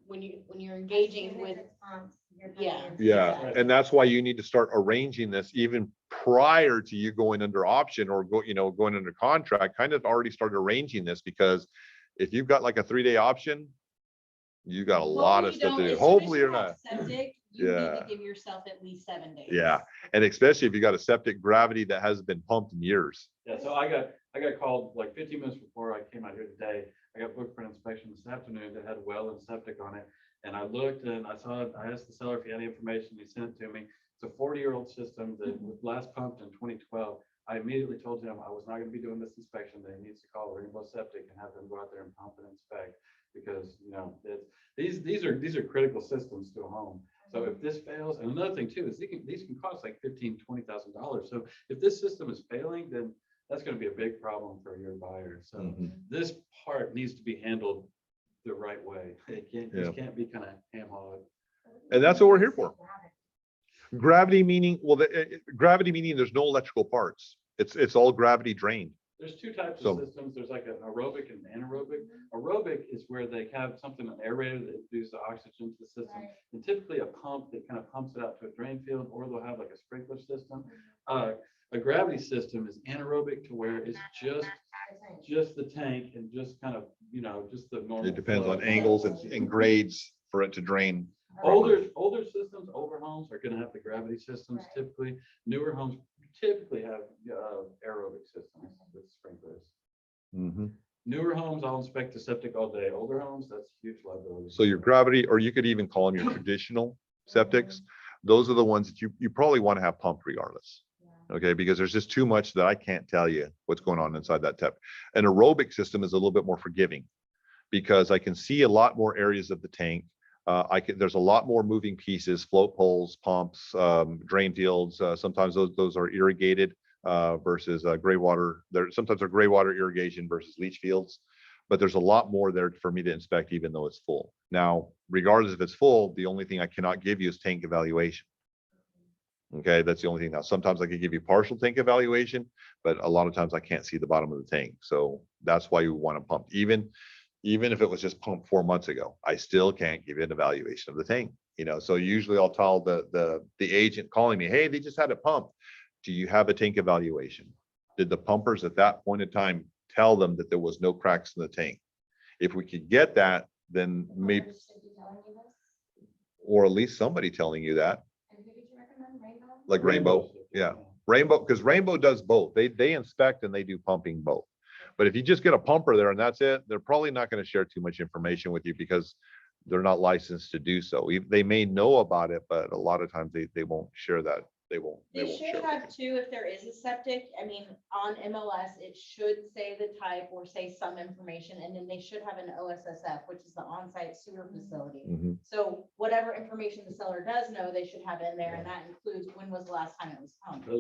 when you're engaging Even if with, it's pumped, you're not Yeah. gonna- Yeah, Right. and that's why you need to start arranging this even prior to you going under option or going under contract, kind of already start arranging this, because if you've got like a 3-day option, you got a lot of stuff to do. Hopefully you're not. Septic, you need Yeah. to give yourself at least 7 days. Yeah, and especially if you got a septic gravity that hasn't been pumped in years. Yeah, so I got called like 15 minutes before I came out here today. I got booked for an inspection this afternoon that had well and septic on it. And I looked and I asked the seller if he had any information. He sent it to me. It's a 40-year-old system that was last pumped in 2012. I immediately told him I was not going to be doing this inspection, that he needs to call Rainbow Septic and have them go out there and pump and inspect, because these are critical systems to a home. So if this fails, and another thing too is these can cost like $15,000-$20,000. So if this system is failing, then that's going to be a big problem for your buyer. So Mhm. this part needs to be handled the right way. It Yeah. can't be kind of ham-hawed. And that's what we're here for. Gravity meaning, gravity meaning there's no electrical parts. It's all gravity drained. There's two types So- of systems. There's like an aerobic and anaerobic. Aerobic is where they have something, an aerator that introduces the oxygen to the system. Right. And typically a pump that kind of pumps it out to a drain field, or they'll have like a sprinkler system. A gravity system is anaerobic, to where it's just the tank and just kind of, just the normal. It depends flow. on angles and grades for it to drain. Older systems, older homes are gonna have the gravity systems Right. typically. Newer homes typically have aerobic systems with sprinklers. Mhm. Newer homes, I'll inspect the septic all day. Older homes, that's huge liability. So your gravity, or you could even call them your traditional septics. Those are the ones that you probably want to have pumped regardless. Okay, because there's just too much that I can't tell you what's going on inside that tap. An aerobic system is a little bit more forgiving, because I can see a lot more areas of the tank. There's a lot more moving pieces, float poles, pumps, drain fields. Sometimes those are irrigated versus gray water. Sometimes they're gray water irrigation versus leach fields, but there's a lot more there for me to inspect, even though it's full. Now, regardless if it's full, the only thing I cannot give you is tank evaluation. Okay, that's the only thing. Now, sometimes I can give you partial tank evaluation, but a lot of times I can't see the bottom of the tank. So that's why you want to pump. Even if it was just pumped 4 months ago, I still can't give you an evaluation of the tank. So usually I'll tell the agent calling me, hey, they just had it pumped. Do you have a tank evaluation? Did the pumpers at that point in time tell them that there was no cracks in the tank? If we could get that, then maybe, or at least somebody telling you that, And who did you recommend, Rainbow? like Rainbow. Yeah. Rainbow, because Rainbow does both. They inspect and they do pumping both. But if you just get a pumper there and that's it, they're probably not going to share too much information with you, because they're not licensed to do so. They may know about it, but a lot of times they won't share that. They won't They share should it with have too, if there is a septic, I mean, on MLS, it should say the type or say some information, and then they should have an OSSF, which is the on-site sewer facility. you. Mhm. So whatever information the seller does know, they should have in there, and that includes when was the last time it was pumped. But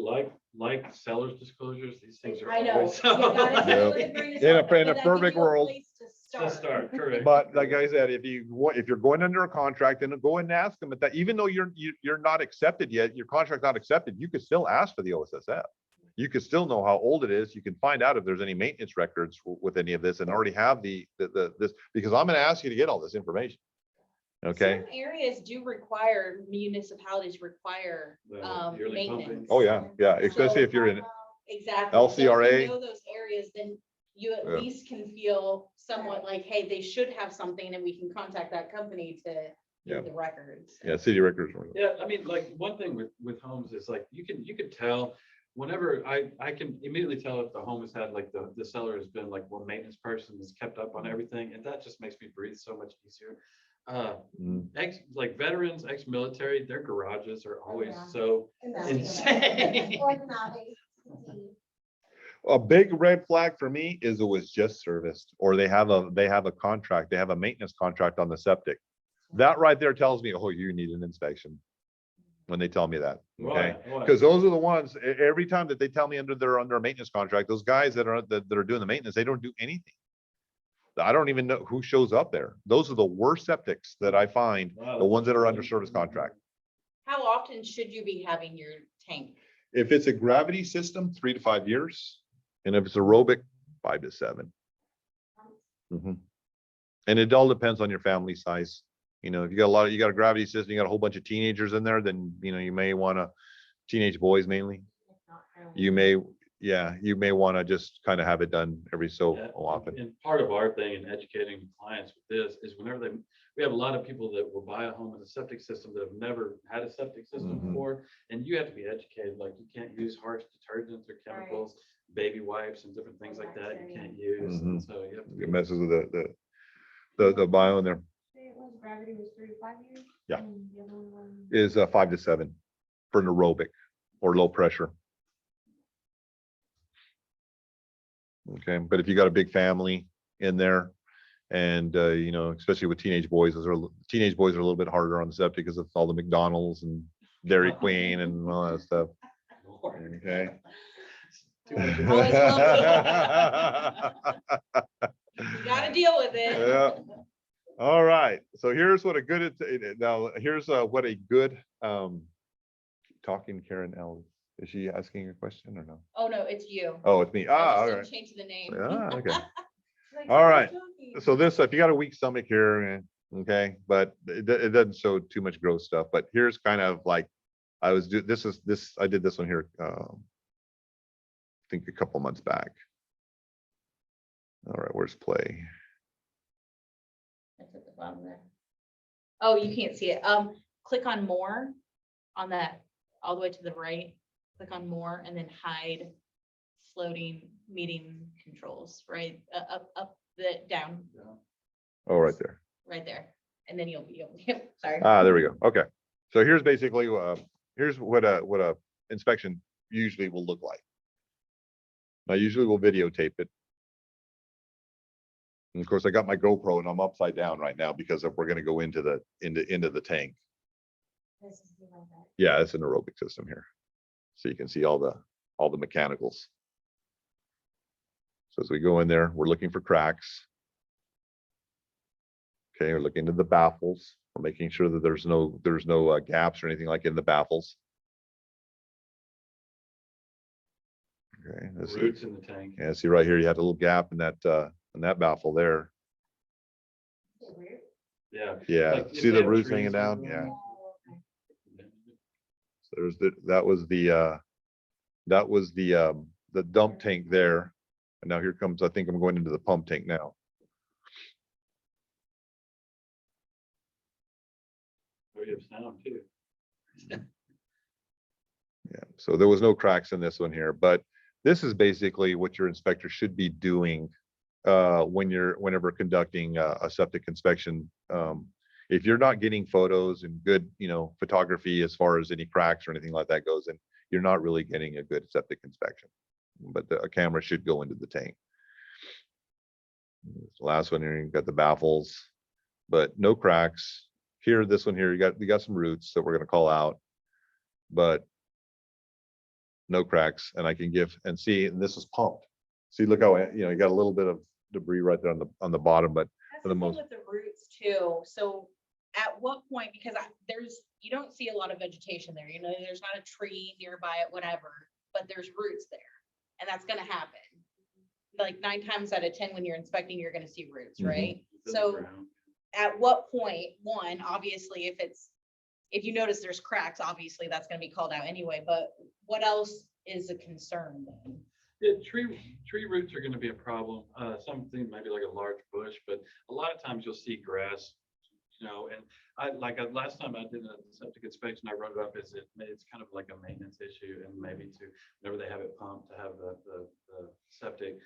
like seller's disclosures, these things are I know. always. You gotta take it with a grain of In a- salt, but in a that gives perfect you a world. place to Just start, correct. But like I said, if you're going under a contract, then go and ask them at that, even though you're not accepted yet, your contract's not accepted, you could still ask for the OSSF. You could still know how old it is. You can find out if there's any maintenance records with any of this, and already have this, because I'm going to ask you to get all this information. Okay. Certain areas do require, municipalities require, The yearly maintenance. pumping. Oh, yeah, especially if you're in, Exactly. So if you LCRA. know those areas, then you at Yeah. least can feel somewhat like, hey, they should have something, and we can contact that company to Yeah. get the records. yeah, city records. Yeah, I mean, like, one thing with homes is like, you could tell, whenever I can immediately tell if the home has had, like, the seller has been like one maintenance person, has kept up on everything, and that just makes me breathe so much easier. Mhm. Like veterans, ex-military, their garages are always yeah. so insane. Or the Mavis. A big red flag for me is it was just serviced, or they have a contract, they have a maintenance contract on the septic. That right there tells me, oh, you need an inspection. When they tell me that, okay? Why? Because those are the ones, every time that they tell me they're under a maintenance contract, those guys that are doing the maintenance, they don't do anything. I don't even know who shows up there. Those are the worst septics that I find, Wow, the ones that are under service contract. How often should you be having your tank? If it's a gravity system, 3 to 5 years. And if it's aerobic, 5 to 7. Mhm. And it all depends on your family size. You know, if you got a gravity system, you got a whole bunch of teenagers in there, then, you know, you may want to, teenage boys mainly. You may want to just kind of have it done every so Yeah, often. And part of our thing in educating clients with this is whenever we have a lot of people that will buy a home with a septic system that have never had a septic system Mhm. before, and you have to be educated, like you can't use harsh detergents or chemicals, baby wipes and different things like that you can't use, and so you have to be. It messes with the bio in there. Say it was gravity was 3 to 5 years? Yeah. And the other one. Is 5 to 7 for an aerobic or low pressure. Okay, but if you got a big family in there, and you know, especially with teenage boys, teenage boys are a little bit harder on the septic because of all the McDonald's and Dairy Queen and all that stuff. Okay. Too much. Always You gotta deal with it. Yeah. All right, so here's what a good, now here's what a good, talking Karen L. Is she asking a question or no? Oh, no, it's you. Oh, it's me. I just All didn't right. change the name. Okay. Like, All "Oh, right. joking." So this, if you got a weak stomach here, okay, but it doesn't show too much gross stuff, but here's kind of like, I did this one here, I think a couple months back. All right, where's play? It's at the bottom there. Oh, you can't see it. Click on more on that, all the way to the right. Click on more and then hide floating meeting controls, right? Up, down, Oh, right there. right there. And then you'll yep, sorry. There we go. Okay. So here's basically, here's what a inspection usually will look like. I usually will videotape it. And of course, I got my GoPro and I'm upside down right now because we're going to go into the tank. This is the one that- Yeah, it's an aerobic system here. So you can see all the mechanicals. So as we go in there, we're looking for cracks. Okay, we're looking into the baffles. We're making sure that there's no gaps or anything like in the baffles. Okay, this is, Roots in the tank. yeah, see right here, you had a little gap in that baffle there. Is it weird? Yeah. Yeah, Like, if see they the have roots trees hanging down? growing Yeah. around. Oh, okay. So that was the dump tank there. And now here comes, I think I'm going into the pump tank now. Oh, you have sound too. Yeah, so there was no cracks in this one here, but this is basically what your inspector should be doing whenever conducting a septic inspection. If you're not getting photos and good, you know, photography as far as any cracks or anything like that goes, then you're not really getting a good septic inspection. But a camera should go into the tank. Last one here, you got the baffles, but no cracks. Here, this one here, we got some roots that we're going to call out, but no cracks. And I can give and see, and this is pumped. See, look how, you know, you got a little bit of debris right there on the bottom, but That's for the the thing most, with the roots too. So at what point, because you don't see a lot of vegetation there, you know, there's not a tree nearby it, whatever, but there's roots there. And that's gonna happen. Like 9 times out of 10, when you're inspecting, you're gonna see roots, Mhm. right? It's in the So ground. at what point, one, obviously, if you notice there's cracks, obviously that's gonna be called out anyway, but what else is a concern then? Yeah, tree roots are gonna be a problem. Something maybe like a large bush, but a lot of times you'll see grass, you know, and last time I did a septic inspection, I wrote it up as it's kind of like a maintenance issue, and maybe whenever they have it pumped, to have the septic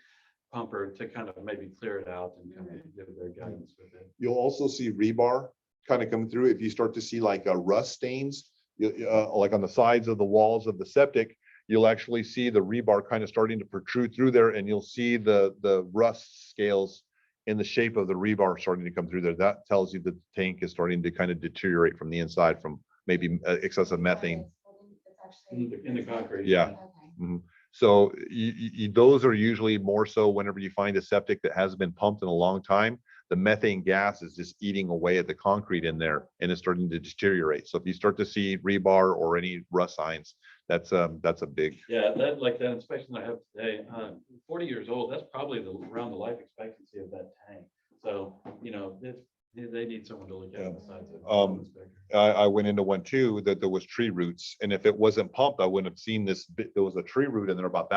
pumper to kind of maybe clear it out and kind of give their guidance with it. you'll also see rebar kind of coming through. If you start to see like rust stains, like on the sides of the walls of the septic, you'll actually see the rebar kind of starting to protrude through there, and you'll see the rust scales in the shape of the rebar starting to come through there. That tells you that the tank is starting to kind of deteriorate from the inside from maybe excessive methane. In the concrete. Yeah. Mhm. So those are usually more so whenever you find a septic that hasn't been pumped in a long time, the methane gas is just eating away at the concrete in there and it's starting to deteriorate. So if you start to see rebar or any rust signs, that's a big. Yeah, that, like that inspection I have today, 40 years old, that's probably around the life expectancy of that tank. So, you know, they need someone to look at it besides the inspector. I went into one too, that there was tree roots, and if it wasn't pumped, I wouldn't have seen this. There was a tree root in there about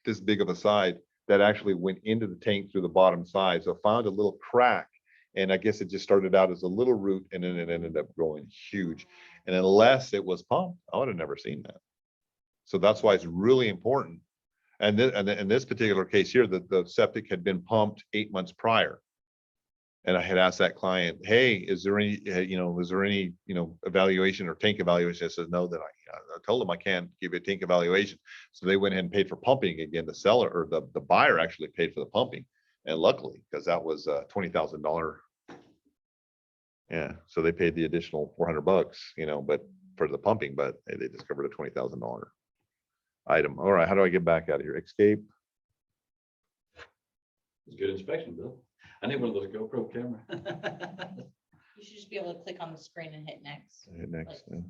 this big of a side that actually went into the tank through the bottom side. So found a little crack, and I guess it just started out as a little root, and then it ended up growing huge. And unless it was pumped, I would have never seen that. So that's why it's really important. And in this particular case here, the septic had been pumped 8 months prior. And I had asked that client, hey, is there any, evaluation or tank evaluation? I said, no, that I told them I can't give you a tank evaluation. So they went ahead and paid for pumping again. The seller or the buyer actually paid for the pumping. And luckily, because that was $20,000. Yeah. So they paid the additional $400, but for the pumping, but they discovered a $20,000 item. All right. How do I get back out of here? Escape. It's a good inspection, Bill. I need one of those GoPro camera. You should just be able to click on the screen and hit next. Hit next. Like,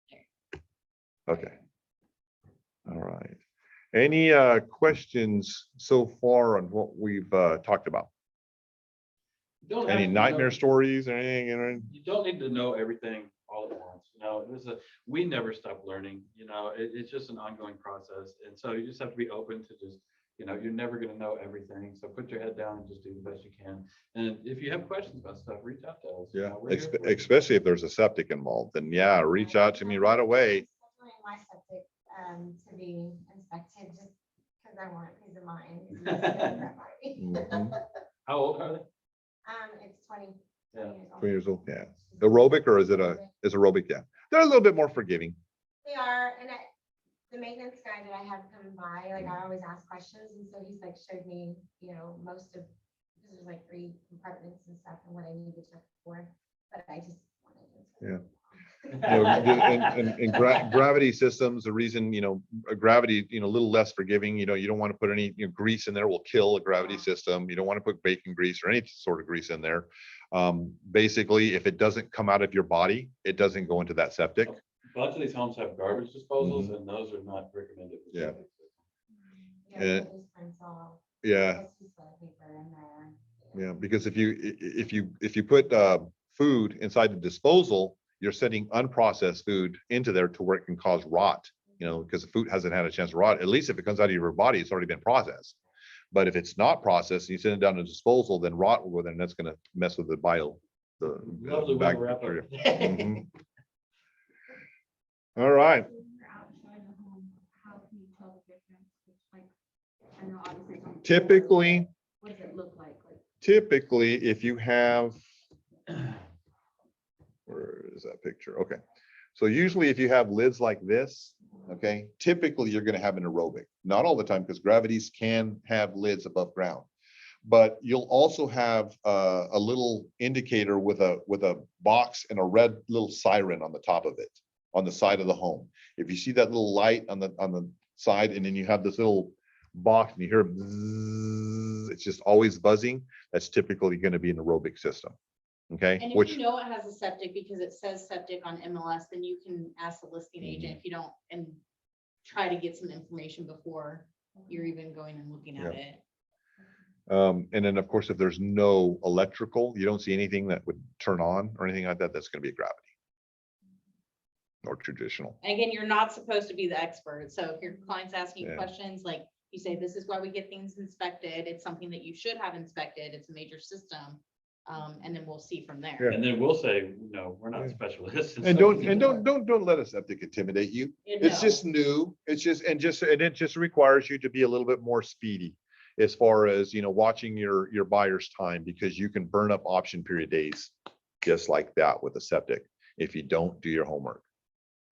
Yeah. Okay. All right. Any questions so far on what we've talked about? You don't have Any to nightmare know- stories or anything? You don't need to know everything all at once. We never stop learning. It's just an ongoing process, and so you just have to be open to just. You're never going to know everything. So put your head down and just do the best you can. And if you have questions about stuff, reach out to us. Yeah, We're here for you. especially if there's a septic involved, then yeah, reach out to me right away. My septic to be inspected just because I want peace of mind. Mhm. How old are they? It's 20. Yeah. 20 years old, yeah. Aerobic, or is aerobic? Yeah, they're a little bit more forgiving. They are, and the maintenance guy that I have come by, like I always ask questions, and so he's like showed me, most of, because there's like 3 compartments and stuff and what I need to check for, but I just wanted to. Yeah. Gravity systems, the reason, a gravity, a little less forgiving, you don't want to put any grease in there, will kill a gravity system. You don't want to put bacon grease or any sort of grease in there. Basically, if it doesn't come out of your body, it doesn't go into that septic. A bunch of these homes have garbage disposals, and those are not recommended. for Yeah. septic systems. Yeah. Yeah, because if you put food inside the disposal, you're sending unprocessed food into there to where it can cause rot, because the food hasn't had a chance to rot. At least if it comes out of your body, it's already been processed. But if it's not processed and you send it down to disposal, then rot will go there, and that's going to mess with the Lovely way to wrap up. bacteria. Mhm. All right. Typically, What does it look like? typically, if you have, where is that picture? Okay. So usually if you have lids like this, okay, typically you're going to have an aerobic. Not all the time, because gravities can have lids above ground. But you'll also have a little indicator with a box and a red little siren on the top of it, on the side of the home. If you see that little light on the side, and then you have this little box and you hear bzzz, it's just always buzzing, that's typically going to be an aerobic system. Okay. And if you know it has a septic because it says septic on MLS, then you can ask the listing agent if you don't, and try to get some information before you're even going and looking at it. And then of course, if there's no electrical, you don't see anything that would turn on or anything like that, that's going to be a gravity or traditional. And again, you're not supposed to be the expert. So if your client's asking Yeah. questions, like you say, this is why we get things inspected. It's something that you should have inspected. It's a major system. And then we'll see from there. Yeah. And then we'll say, no, we're not Yeah. specialists. And don't let a septic intimidate you. It's No. just new. It's just, and it just requires you to be a little bit more speedy as far as, watching your buyer's time, because you can burn up option period days just like that with a septic if you don't do your homework.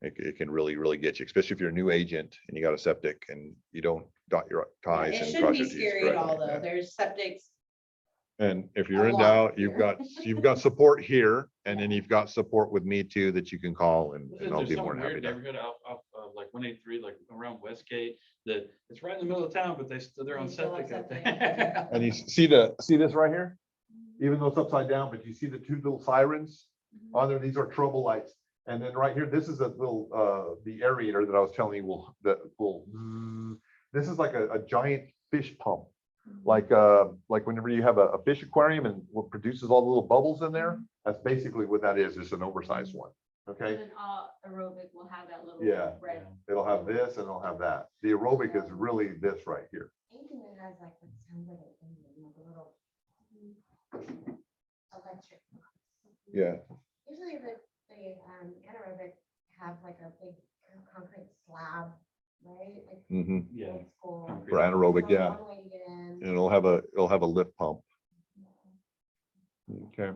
it can really get you, especially if you're a new agent and you got a septic and you don't dot your Yeah, I's it and shouldn't cross be your T's scary at all, correctly. though. Yeah. There's septics. And if you're in lot doubt, here. you've got support here, and then you've got support with me too that you can call, and I'll There's be some more than happy weird to. neighborhood out like 183, like around Westgate, that it's right in the middle of town, but they still, their They own still have septic. septic. And you see this right here? Even though it's upside down, but you see the two little sirens on there? These are trouble lights. And then right here, this is a little, the aerator that I was telling you this is like a giant fish pump. Like whenever you have a fish aquarium and what produces all the little bubbles in there, that's basically what that is. It's an oversized one. Okay. And aerobic will have that little Yeah. red. It'll have this and it'll have that. The aerobic is really this right here. Anything that has like what sounds like an engine, like a little electric. Yeah. Usually the anaerobic have like a big concrete slab, right? Like Mm-hmm. Yeah. old school. Concrete. For anaerobic, So yeah. one way to get in. And it'll have a lift pump. Okay.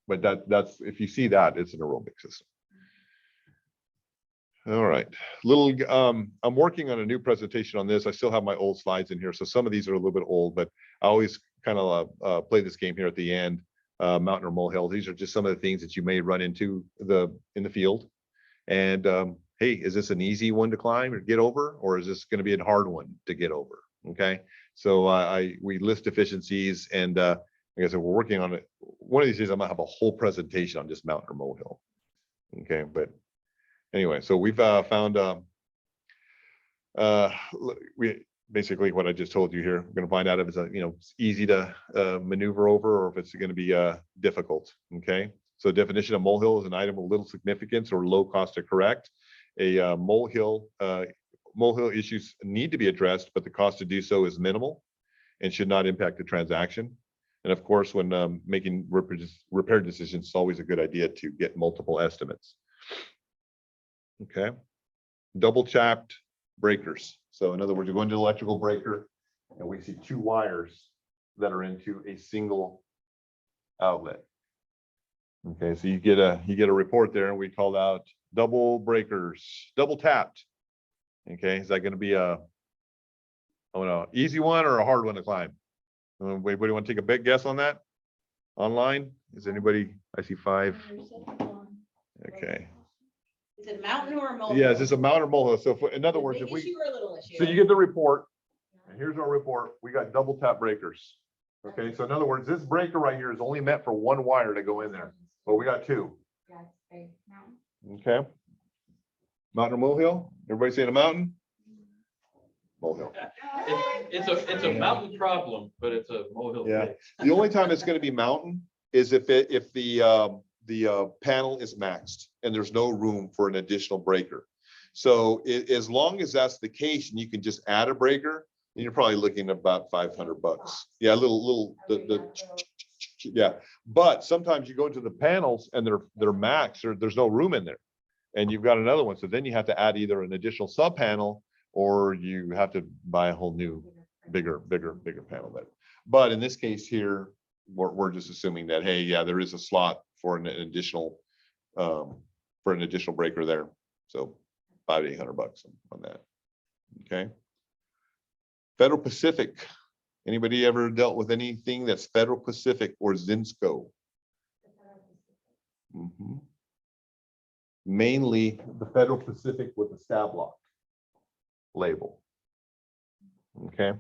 But that's, if you see that, it's an aerobic system. All right, I'm working on a new presentation on this. I still have my old slides in here. So some of these are a little bit old, but I always kind of play this game here at the end. Mountain or molehill. These are just some of the things that you may run into in the field. And hey, is this an easy one to climb or get over, or is this going to be a hard one to get over? Okay, so we list deficiencies, and like I said, we're working on it. One of these days, I'm gonna have a whole presentation on just mountain or molehill. Okay, but anyway, so we've found we basically what I just told you here. We're going to find out if it's easy to maneuver over, or if it's going to be difficult. Okay, so definition of molehill is an item of little significance or low cost to correct. A molehill issues need to be addressed, but the cost to do so is minimal and should not impact the transaction. And of course, when making repair decisions, it's always a good idea to get multiple estimates. Okay, double chapped breakers. So in other words, you go into the electrical breaker and we see two wires that are into a single outlet. Okay, so you get a report there, and we call out double breakers, double tapped. Okay, is that going to be easy one or a hard one to climb? Anybody want to take a big guess on that? Online? Is anybody? I see 5. Okay. Is it mountain or a molehill? Yeah, is this a mountain or molehill? So in other words, Big if we, issue or a little issue? so you get the report, and here's our report. We got double tap breakers. Okay, so in other words, this breaker right here is only meant for one wire to go in there, but we got 2. Yeah, it's big. Mountain. Okay. Mountain or molehill? Everybody saying a mountain? Molehill. It's a mountain problem, but it's a molehill Yeah. fix. The only time it's going to be mountain is if the panel is maxed and there's no room for an additional breaker. So as long as that's the case and you can just add a breaker, then you're probably looking at about $500. Yeah, yeah. But sometimes you go into the panels and they're maxed, or there's no room in there, and you've got another one. So then you have to add either an additional sub panel, or you have to buy a whole new bigger panel there. But in this case here, we're just assuming that, hey, yeah, there is a slot for an additional breaker there. So $500 to $800 on that. Okay. Federal Pacific. Anybody ever dealt with anything that's Federal Pacific or Zinsco? Mhm. Mainly the Federal Pacific with the stab lock label. Okay.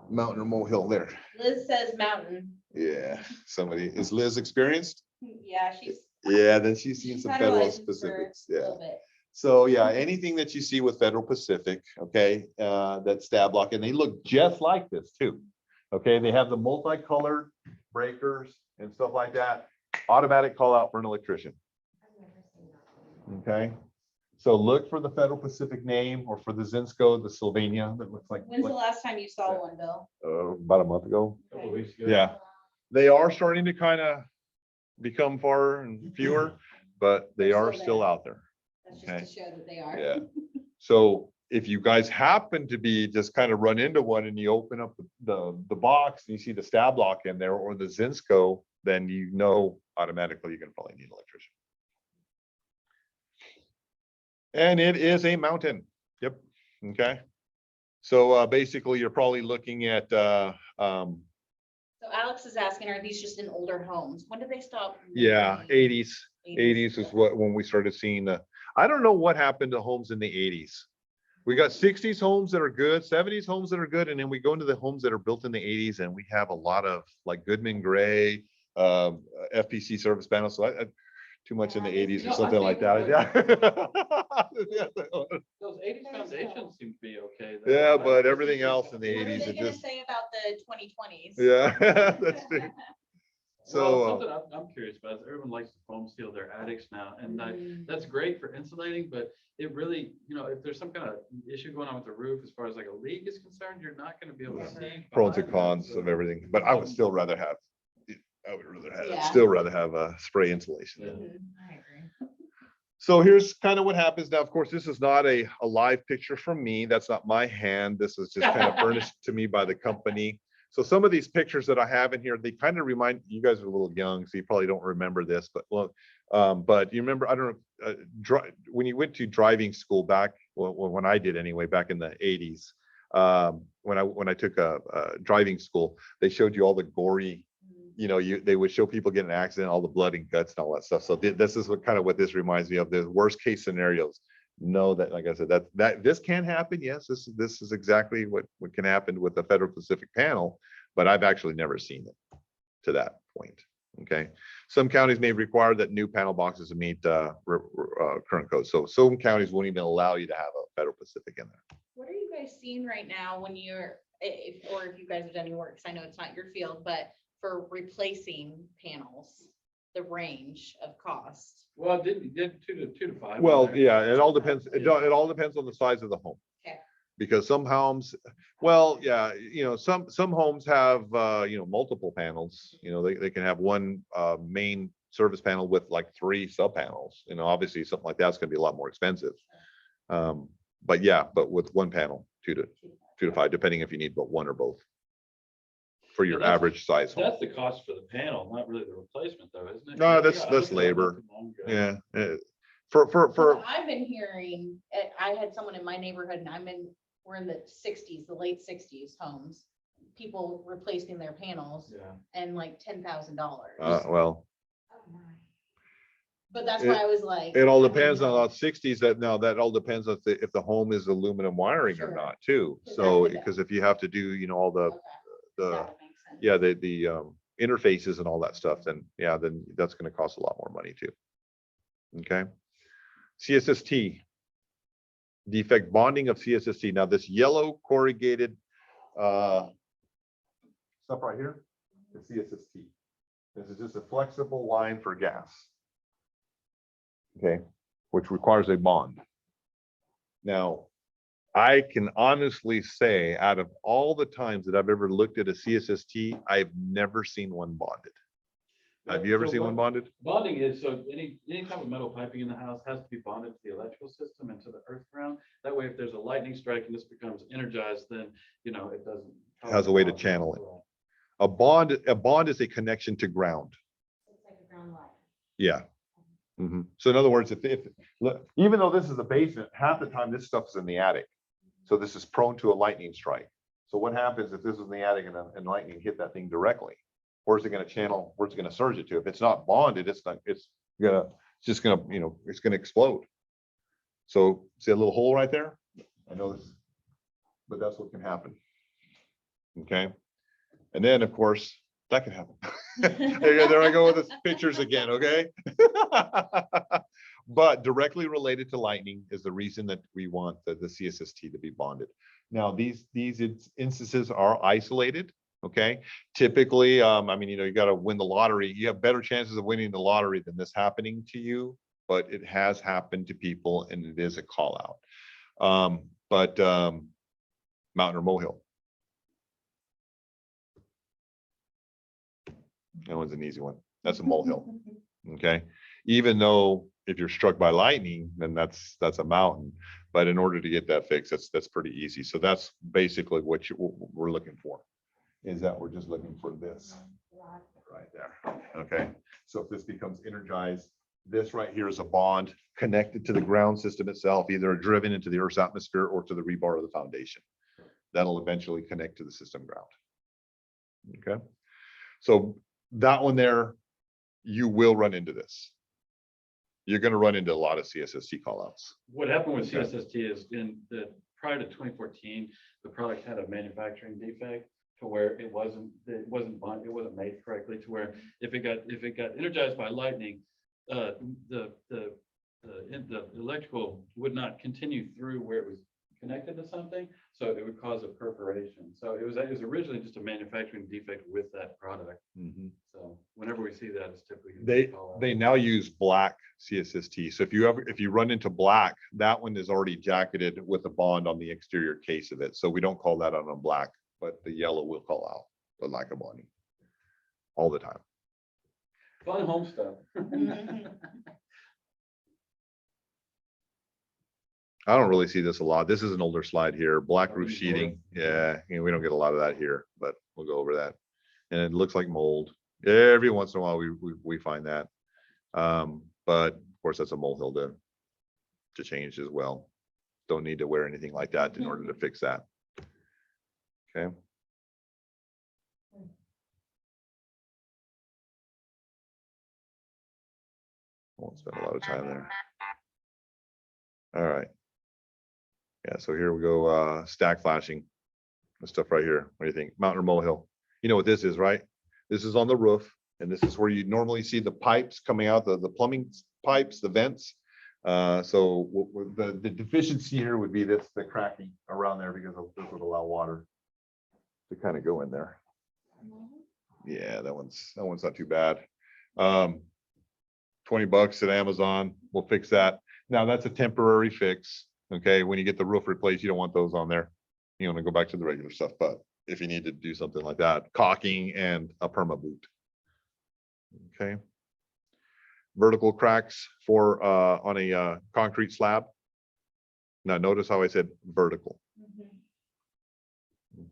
Mountain or molehill there. Liz says mountain. Yeah. Is Liz experienced? Yeah, she's. Yeah, then she's seen some had her Federal license for Pacifics. a Yeah. little bit. So yeah, anything that you see with Federal Pacific, okay, that stab lock, and they look just like this too. Okay, they have the multicolored breakers and stuff like that. Automatic call out for an electrician. I've never seen that. Okay, so look for the Federal Pacific name, or for the Zinsco, the Sylvania that looks like When's the last time you saw one, Bill? about a month ago. Couple weeks ago. Yeah, they are starting to kind of become far and fewer, but they They're are still still there. out there. That's Okay. just to show that they are. Yeah. So if you guys happen to be just kind of run into one and you open up the box and you see the stab lock in there, or the Zinsco, then you know automatically you're gonna probably need an electrician. And it is a mountain. Yep. Okay. So basically you're probably looking at So Alex is asking, are these just in older homes? When did they stop? yeah, making 80s. 80s is what when we started seeing I don't know what happened to homes in the 80s. We got 60s homes that are good, 70s homes that are good, and then we go into the homes that are built in the 80s and we have a lot of like Goodman Gray, FPC service panels. So too much in the 80s or No, I something like think, that. Yeah. Those 80s foundations seem to be okay. though. Yeah, I- but I everything think else in the What are 80s, they it gonna just, say about the 2020s? yeah, that's true. Well, So, something I'm curious about is everyone likes to foam seal their attics now, and that's great for insulating, but it really, if there's some kind of issue going on with the roof, as far as like a leak is concerned, you're not gonna be able to see. pros and behind that, cons so- of everything, but I would still rather have, Yeah. still rather have a spray insulation. Yeah. Mhm, I agree. So here's kind of what happens now. Of course, this is not a live picture from me. That's not my hand. This is just kind of furnished to me by the company. So some of these pictures that I have in here, they kind of remind, you guys are a little young, so you probably don't remember this, but well, but you remember, I don't know, when you went to driving school back, well, when I did anyway, back in the 80s, when I took a driving school, they showed you all the gory, they would show people getting an accident, all the blood and guts and all that stuff. So this is what this reminds me of, the worst case scenarios. Know that, like I said, that this can happen. Yes, this is exactly what can happen with the Federal Pacific panel, but I've actually never seen it to that point. Okay, some counties may require that new panel boxes meet current code. So some counties won't even allow you to have a Federal Pacific in there. What are you guys seeing right now when you're, or if you guys have done any work, 'cause I know it's not your field, but for replacing panels, the range of cost? Well, did 2 to 5. Well, there. yeah, it all depends. It Yeah. all depends on the size of the home. Okay. Because some homes, well, yeah, some homes have, multiple panels, they can have one, main service panel with like 3 sub panels, obviously something like that's gonna be a lot more expensive. But yeah, but with one panel, 2 to 5, depending if you need but one or both. For your that's- average size home. That's the cost for the panel, not really the replacement though, isn't it? No, Yeah, that's I looked at that labor. not too long ago. Yeah, Well, I've been hearing, I had someone in my neighborhood and we're in the 60s, the late 60s homes. People replacing their panels Yeah. and like $10,000. well, Oh, my. But that's why I was like. it all I didn't depends on know. the 60s that all depends if the home is aluminum wiring or Sure. not too. 'Cause So, that could- because if you have to do, all the, Okay, the, that would make sense. yeah, the interfaces and all that stuff, then that's gonna cost a lot more money too. Okay. CSST. Defect bonding of CSST. Now this yellow corrugated stuff right here is CSST. This is just a flexible line for gas. Okay, which requires a bond. Now, I can honestly say out of all the times that I've ever looked at a CSST, I've never seen one bonded. Have you ever So seen one bonded? Bonding is, so any type of metal piping in the house has to be bonded to the electrical system and to the earth ground. That way, if there's a lightning strike and this becomes energized, then, it doesn't. Has a way to channel it. A bond is a connection to ground. It's like a ground wire. Yeah. So in other words, if look, even though this is the basement, half the time this stuff is in the attic. So this is prone to a lightning strike. So what happens if this is in the attic and lightning hit that thing directly? Where's it going to channel? Where's it going to surge it to? If it's not bonded, it's just going to, it's going to explode. So see a little hole right there? I know this, but that's what can happen. Okay. And then of course, that can happen. There I go with the pictures again, okay? But directly related to lightning is the reason that we want the CSST to be bonded. Now, these instances are isolated, okay? Typically, you got to win the lottery. You have better chances of winning the lottery than this happening to you, but it has happened to people and it is a call out. Mountain or molehill. That one's an easy one. That's a molehill. Okay. Even though if you're struck by lightning, then that's a mountain. But in order to get that fixed, that's pretty easy. So that's basically what we're looking for, is that we're just looking for this right there. Okay. So if this becomes energized, This right here is a bond connected to the ground system itself, either driven into the Earth's atmosphere or to the rebar of the foundation. That'll eventually connect to the system ground. Okay, so that one there, you will run into this. You're gonna run into a lot of CSST callouts. What happened with Okay. CSST is prior to 2014, the product had a manufacturing defect to where it wasn't made correctly, to where if it got energized by lightning, the electrical would not continue through where it was connected to something, so it would cause a perforation. So it was originally just a manufacturing defect with that product. So whenever we see that, it's typically They now use black CSST. So if you run into black, that one is already jacketed with a bond on the exterior case of it. So we don't call that on a black, but the yellow will call out the lack of bonding all the time. fun home stuff. I don't really see this a lot. This is an older slide here. Black roof Mold. sheeting. Yeah, we don't get a lot of that here, but we'll go over that. And it looks like mold. Every once in a while, we find that. But of course, that's a molehill to change as well. Don't need to wear anything like that in order to fix that. Okay. Won't spend a lot of time there. All right. Yeah, so here we go, stack flashing. This stuff right here. What do you think? Mountain or molehill? You know what this is, right? This is on the roof, and this is where you normally see the pipes coming out, the plumbing pipes, the vents. So the deficiency here would be the cracking around there, because this would allow water to kind of go in there. Yeah, that one's not too bad. $20 at Amazon, we'll fix that. Now that's a temporary fix. Okay, when you get the roof replaced, you don't want those on there. You want to go back to the regular stuff, but if you need to do something like that, caulking and a perma boot. Okay. Vertical cracks for on a concrete slab. Now notice how I said vertical.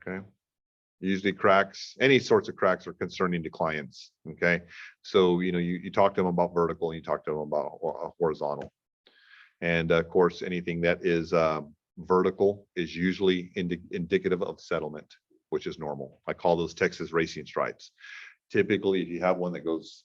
Okay. Usually cracks, any sorts of cracks are concerning to clients. Okay. So, you talk to them about vertical and you talk to them about horizontal. And of course, anything that is vertical is usually indicative of settlement, which is normal. I call those Texas racing stripes. Typically, if you have one that goes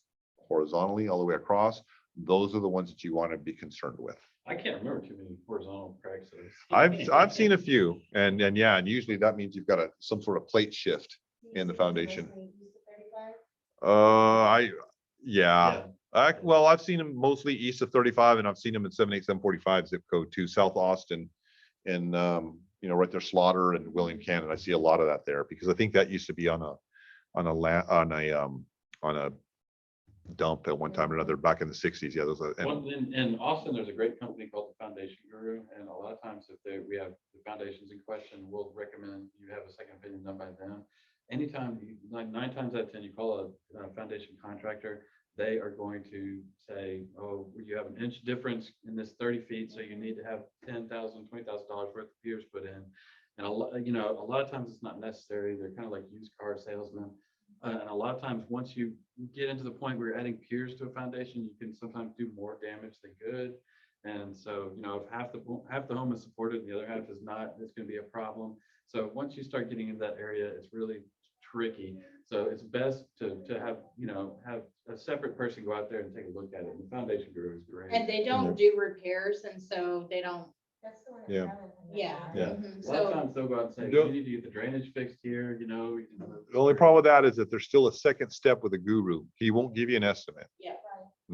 horizontally all the way across, those are the ones that you want to be concerned with. I can't remember too many horizontal cracks. that I've seen. I've seen a few, and yeah, and usually that means you've got some sort of plate shift in the foundation. Yeah. Well, I've seen them mostly east of 35, and I've seen them in 78745 zip code to South Austin, and right there, Slaughter and William Cannon. I see a lot of that there, because I think that used to be on a dump at one time or another back in the 60s. Yeah, those are. In Austin, there's a great company called the Foundation Guru, and a lot of times if we have the foundations in question, we'll recommend you have a second opinion done by them. Anytime, like 9 times out of 10, you call a foundation contractor, they are going to say, oh, you have an inch difference in this 30 feet, so you need to have $10,000, $20,000 worth of piers put in. And a lot of times it's not necessary. They're kind of like used car salesmen. And a lot of times, once you get into the point where you're adding piers to a foundation, you can sometimes do more damage than good. And so, if half the home is supported and the other half is not, it's going to be a problem. So once you start getting into that area, it's really tricky. So it's best to have a separate person go out there and take a look at it. And the Foundation Guru is great. And they don't do repairs, and so they don't. That's the one. Yeah. Yeah. Yeah. Mhm. A lot of So times they'll go out and say, Do- you need to get the drainage fixed here, The only problem with that is that there's still a second step with a guru. He won't give you an estimate. yeah.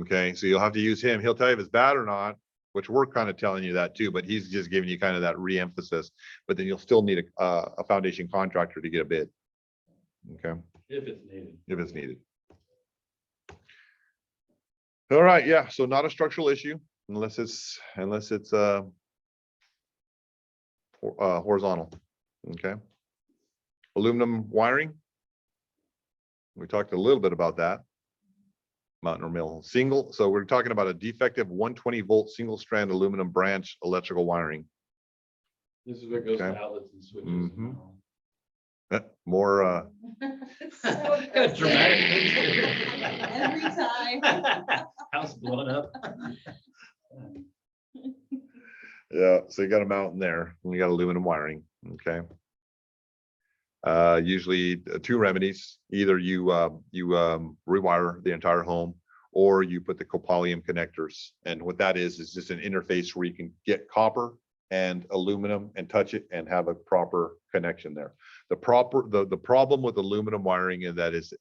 Okay, so you'll have to use him. He'll tell you if it's bad or not, which we're kind of telling you that too, but he's just giving you kind of that re-emphasis. But then you'll still need a foundation contractor to get a bid. Okay, if it's needed. if it's needed. All right, yeah, so not a structural issue unless it's horizontal. Okay. Aluminum wiring. We talked a little bit about that. Mountain or mill single. So we're talking about a defective 120 volt single strand aluminum branch electrical wiring. This is what goes Okay. to outlets and switches. Mhm. More Got dramatic things here. Every time. House blown up. Yeah, so you got a mountain there, and you got aluminum wiring, okay? Usually two remedies, either you rewire the entire home, or you put the copolyum connectors. And what that is just an interface where you can get copper and aluminum and touch it and have a proper connection there. The problem with aluminum wiring is that is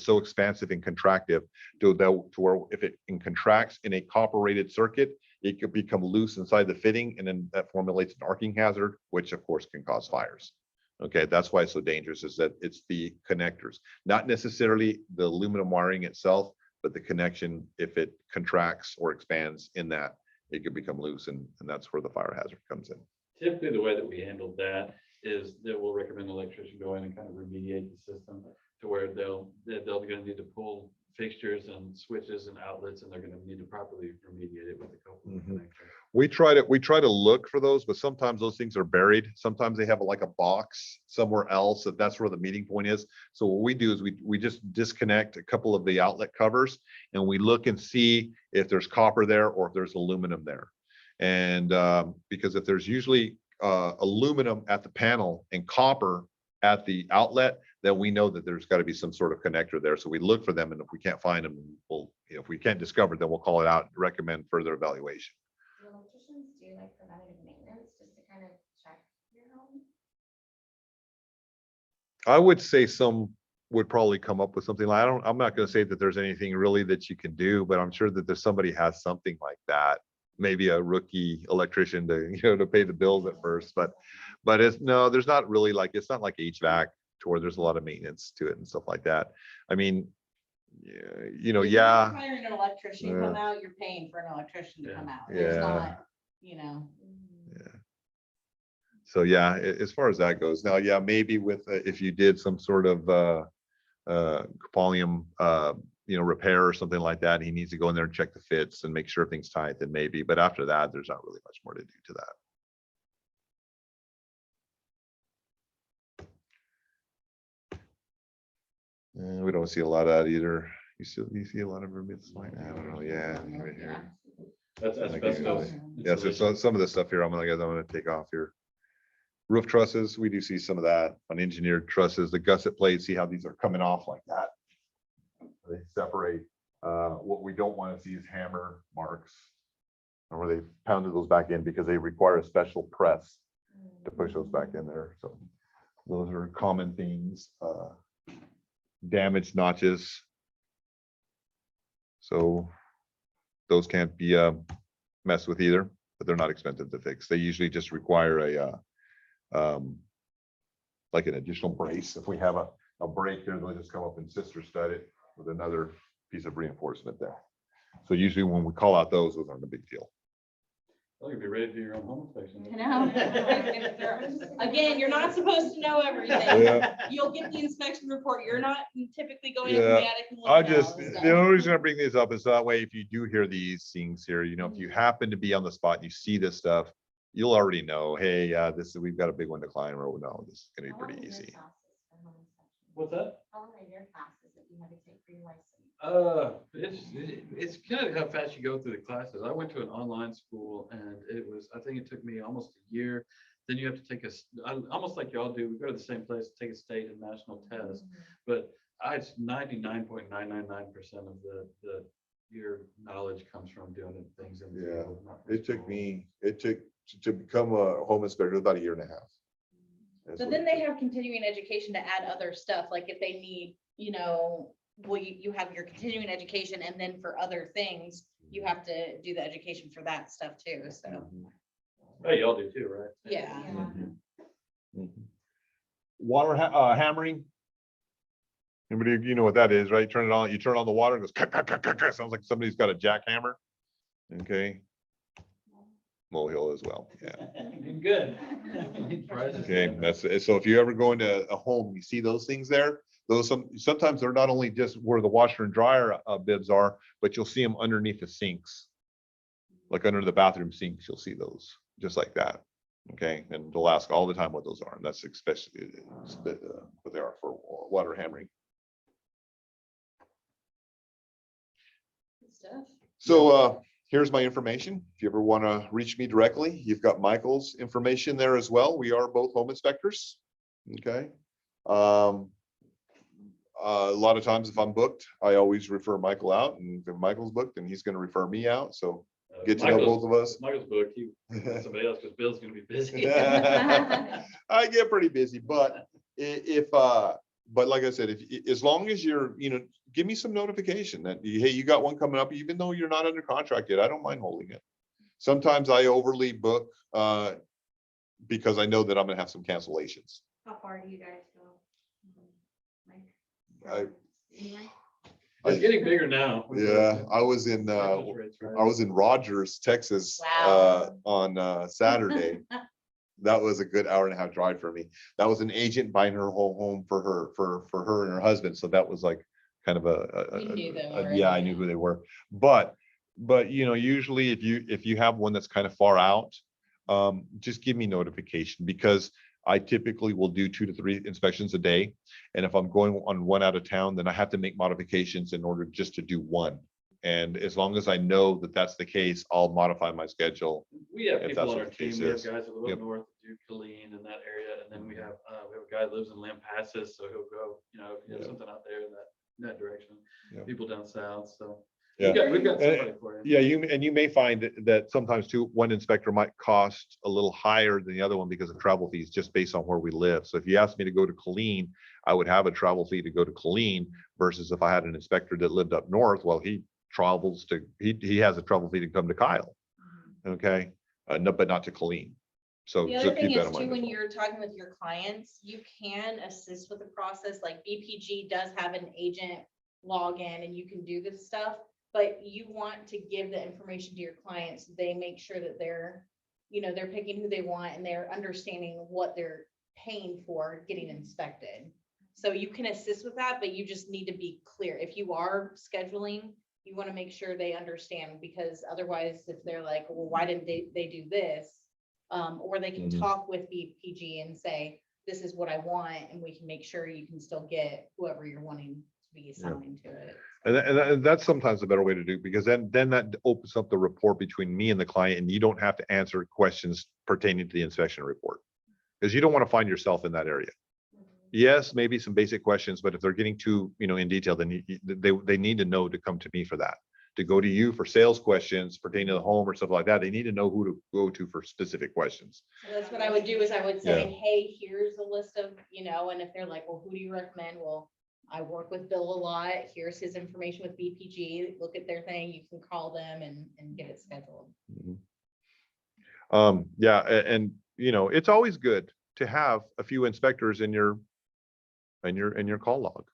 so expansive and contractive to where if it contracts in a copper rated circuit, it could become loose inside the fitting, and then that formulates an arcing hazard, which of course can cause fires. Okay, that's why it's so dangerous, is that it's the connectors, not necessarily the aluminum wiring itself, but the connection. If it contracts or expands in that, it could become loose, and that's where the fire hazard comes in. Typically, the way that we handled that is that we'll recommend an electrician go in and kind of remediate the system to where they're gonna need to pull fixtures and switches and outlets, and they're gonna need to properly remediate it with a couple of connectors. We try to look for those, but sometimes those things are buried. Sometimes they have like a box somewhere else, that's where the meeting point is. So what we do is we just disconnect a couple of the outlet covers, and we look and see if there's copper there or if there's aluminum there. And because if there's usually aluminum at the panel and copper at the outlet, then we know that there's got to be some sort of connector there. So we look for them, and if we can't find them, if we can't discover, then we'll call it out and recommend further evaluation. Do electricians do like preventative maintenance just to kind of check your home? I would say some would probably come up with something like, I'm not going to say that there's anything really that you can do, but I'm sure that there's somebody has something like that. Maybe a rookie electrician to pay the bills at first, but there's not really like, it's not like HVAC to where there's a lot of maintenance to it and stuff like that. I mean, If you're yeah. hiring an electrician to come out, you're paying for an electrician to come out. Yeah. There's not, So yeah, as far as that goes, now, yeah, maybe with if you did some sort of copolyum repair or something like that, he needs to go in there and check the fits and make sure everything's tight, then maybe. But after that, there's not really much more to do to that. And we don't see a lot of that either. You see a lot of vermits like, I don't know. Yeah, right here. That's asbestos. Yeah, so some of the stuff here, I'm gonna take off here. Roof trusses, we do see some of that on engineered trusses. The gusset plates, see how these are coming off like that. They separate. What we don't want to see is hammer marks, or where they pounded those back in, because they require a special press to push those back in there. So those are common things. Damaged notches. So those can't be messed with either, but they're not expensive to fix. They usually just require a like an additional brace. If we have a break there, they'll just come up and sister stud it with another piece of reinforcement there. So usually when we call out those aren't a big deal. Well, you'll be ready to do your own home inspection. You know, again, you're not supposed to know everything. Yeah. You'll get the inspection report. You're not typically going Yeah. in the attic and looking at all this The stuff. only reason I bring these up is that way, if you do hear these things here, if you happen to be on the spot and you see this stuff, you'll already know, hey, we've got a big one to climb, or no, this is gonna be How long pretty are your easy. classes for home inspection? What's that? How long are your classes that you have to take for your license? It's kind of how fast you go through the classes. I went to an online school, and I think it took me almost a year. Then you have to take almost like y'all do. We go to the same place, take a state and national test. But it's 99.999% of your knowledge comes from doing things in the Yeah, field, not from It took school. to become a home inspector about 1.5 years. That's So what then it they took. have continuing education to add other stuff, like if they need, well, you have your continuing education, and then for other things, you have to do the education for that stuff too, so, Mhm. Oh, y'all do too, right? yeah. Mhm. Water hammering. Anybody, you know what that is, right? Turn it on, you turn on the water, it goes, cut, cut, cut, cut, cut. Sounds like somebody's got a jackhammer. Okay. Molehill as well, yeah. Good. Okay, so if you ever go into a home, you see those things there, sometimes they're not only just where the washer and dryer bibs are, but you'll see them underneath the sinks. Like under the bathroom sinks, you'll see those, just like that. Okay, and they'll ask all the time what those are, and that's especially what they are for water hammering. Stuff. So here's my information. If you ever want to reach me directly, you've got Michael's information there as well. We are both home inspectors. Okay. A lot of times if I'm booked, I always refer Michael out, and if Michael's booked, then he's going to refer me out. So get to know both of us. Michael's book, somebody else, because Bill's gonna be busy. I get pretty busy, but but like I said, as long as you're, give me some notification that, hey, you got one coming up, even though you're not under contract yet, I don't mind holding it. Sometimes I overly book, because I know that I'm gonna have some cancellations. How far do you guys go? I- Anyway? It's getting bigger now. Yeah, I was in Rogers, Texas, Wow. on Saturday. That was a good hour and a half drive for me. That was an agent buying her whole home for her and her husband. So that was like kind of You knew them yeah, I already, knew yeah. who they were. But usually if you have one that's kind of far out, just give me notification, because I typically will do 2 to 3 inspections a day. And if I'm going on one out of town, then I have to make modifications in order just to do one. And as long as I know that that's the case, I'll modify my schedule. We have If people that's on what our the team, case we have is. guys that live Yep. up north, do Killeen in that area, and then we have a guy that lives in Lampasas, so he'll go, if you have Yeah. something out there in that direction. Yeah. People down south, so. Yeah. We've got somebody for you. Yeah, you may find that sometimes too, one inspector might cost a little higher than the other one because of travel fees, just based on where we live. So if you asked me to go to Killeen, I would have a travel fee to go to Killeen, versus if I had an inspector that lived up north, well, he travels to, he has a travel fee to come to Kyle. Okay, no, but not to Killeen. So The just other thing keep that is in too, mind. when you're talking with your clients, you can assist with the process, like BPG does have an agent login and you can do this stuff, but you want to give the information to your clients. They make sure that they're picking who they want and they're understanding what they're paying for getting inspected. So you can assist with that, but you just need to be clear. If you are scheduling, you want to make sure they understand, because otherwise if they're like, well, why didn't they do this? Or they can Mhm. talk with BPG and say, this is what I want, and we can make sure you can still get whoever you're wanting to be assigned to it. And that's sometimes a better way to do, because then that opens up the rapport between me and the client, and you don't have to answer questions pertaining to the inspection report, because you don't want to find yourself in that area. Yes, maybe some basic questions, but if they're getting too, in detail, then they need to know to come to me for that. To go to you for sales questions pertaining to the home or stuff like that, they need to know who to go to for specific questions. So that's what I would do, is I would say, hey, here's a list of, and if they're like, well, who do you recommend? Well, I work with Bill a lot. Here's his information with BPG. Look at their thing. You can call them and get it scheduled. Yeah, and it's always good to have a few inspectors in your call log,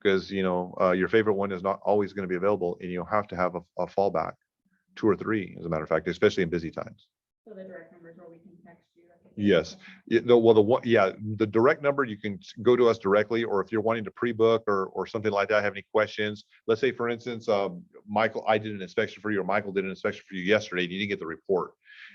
because your favorite one is not always going to be available, and you'll have to have a fallback, 2 or 3, as a matter of fact, especially in busy times. So the direct numbers where we can text you. Yes. The direct number, you can go to us directly, or if you're wanting to pre-book or something like that, have any questions. Let's say, for instance, Michael, I did an inspection for you, or Michael did an inspection for you yesterday, and you didn't get the report,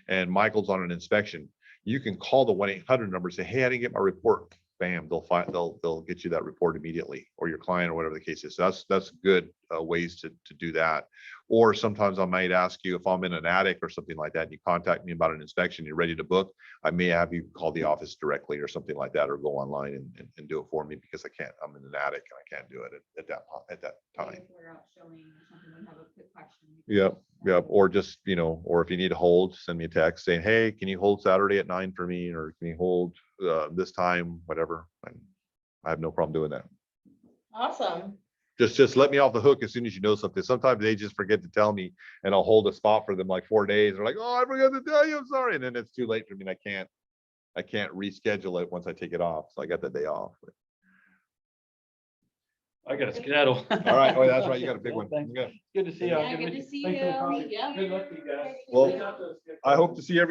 and Michael's on an inspection. You can call the 1-800 number and say, hey, I didn't get my report. Bam, they'll get you that report immediately, or your client, or whatever the case is. So that's good ways to do that. Or sometimes I might ask you, if I'm in an attic or something like that, and you contact me about an inspection, you're ready to book, I may have you call the office directly or something like that, or go online and do it for me, because I'm in an attic and I can't do it at that time. If we're out showing or something, we have a quick question. Yep. Or just, or if you need to hold, send me a text saying, hey, can you hold Saturday at 9 for me? Or can you hold this time, whatever. And I have no problem doing that. Awesome. Just let me off the hook as soon as you know something. Sometimes they just forget to tell me, and I'll hold a spot for them like 4 days. They're like, oh, I forgot to tell you, I'm sorry. And then it's too late for me, and I can't reschedule it once I take it off. So I got the day off. I got a skedaddle. All right. Oh, that's right. You got a big one. Thanks. Okay. Good to see you. Yeah, good to see you. Yeah. Good luck to you guys. Well, Reach out to us. I hope to see everybody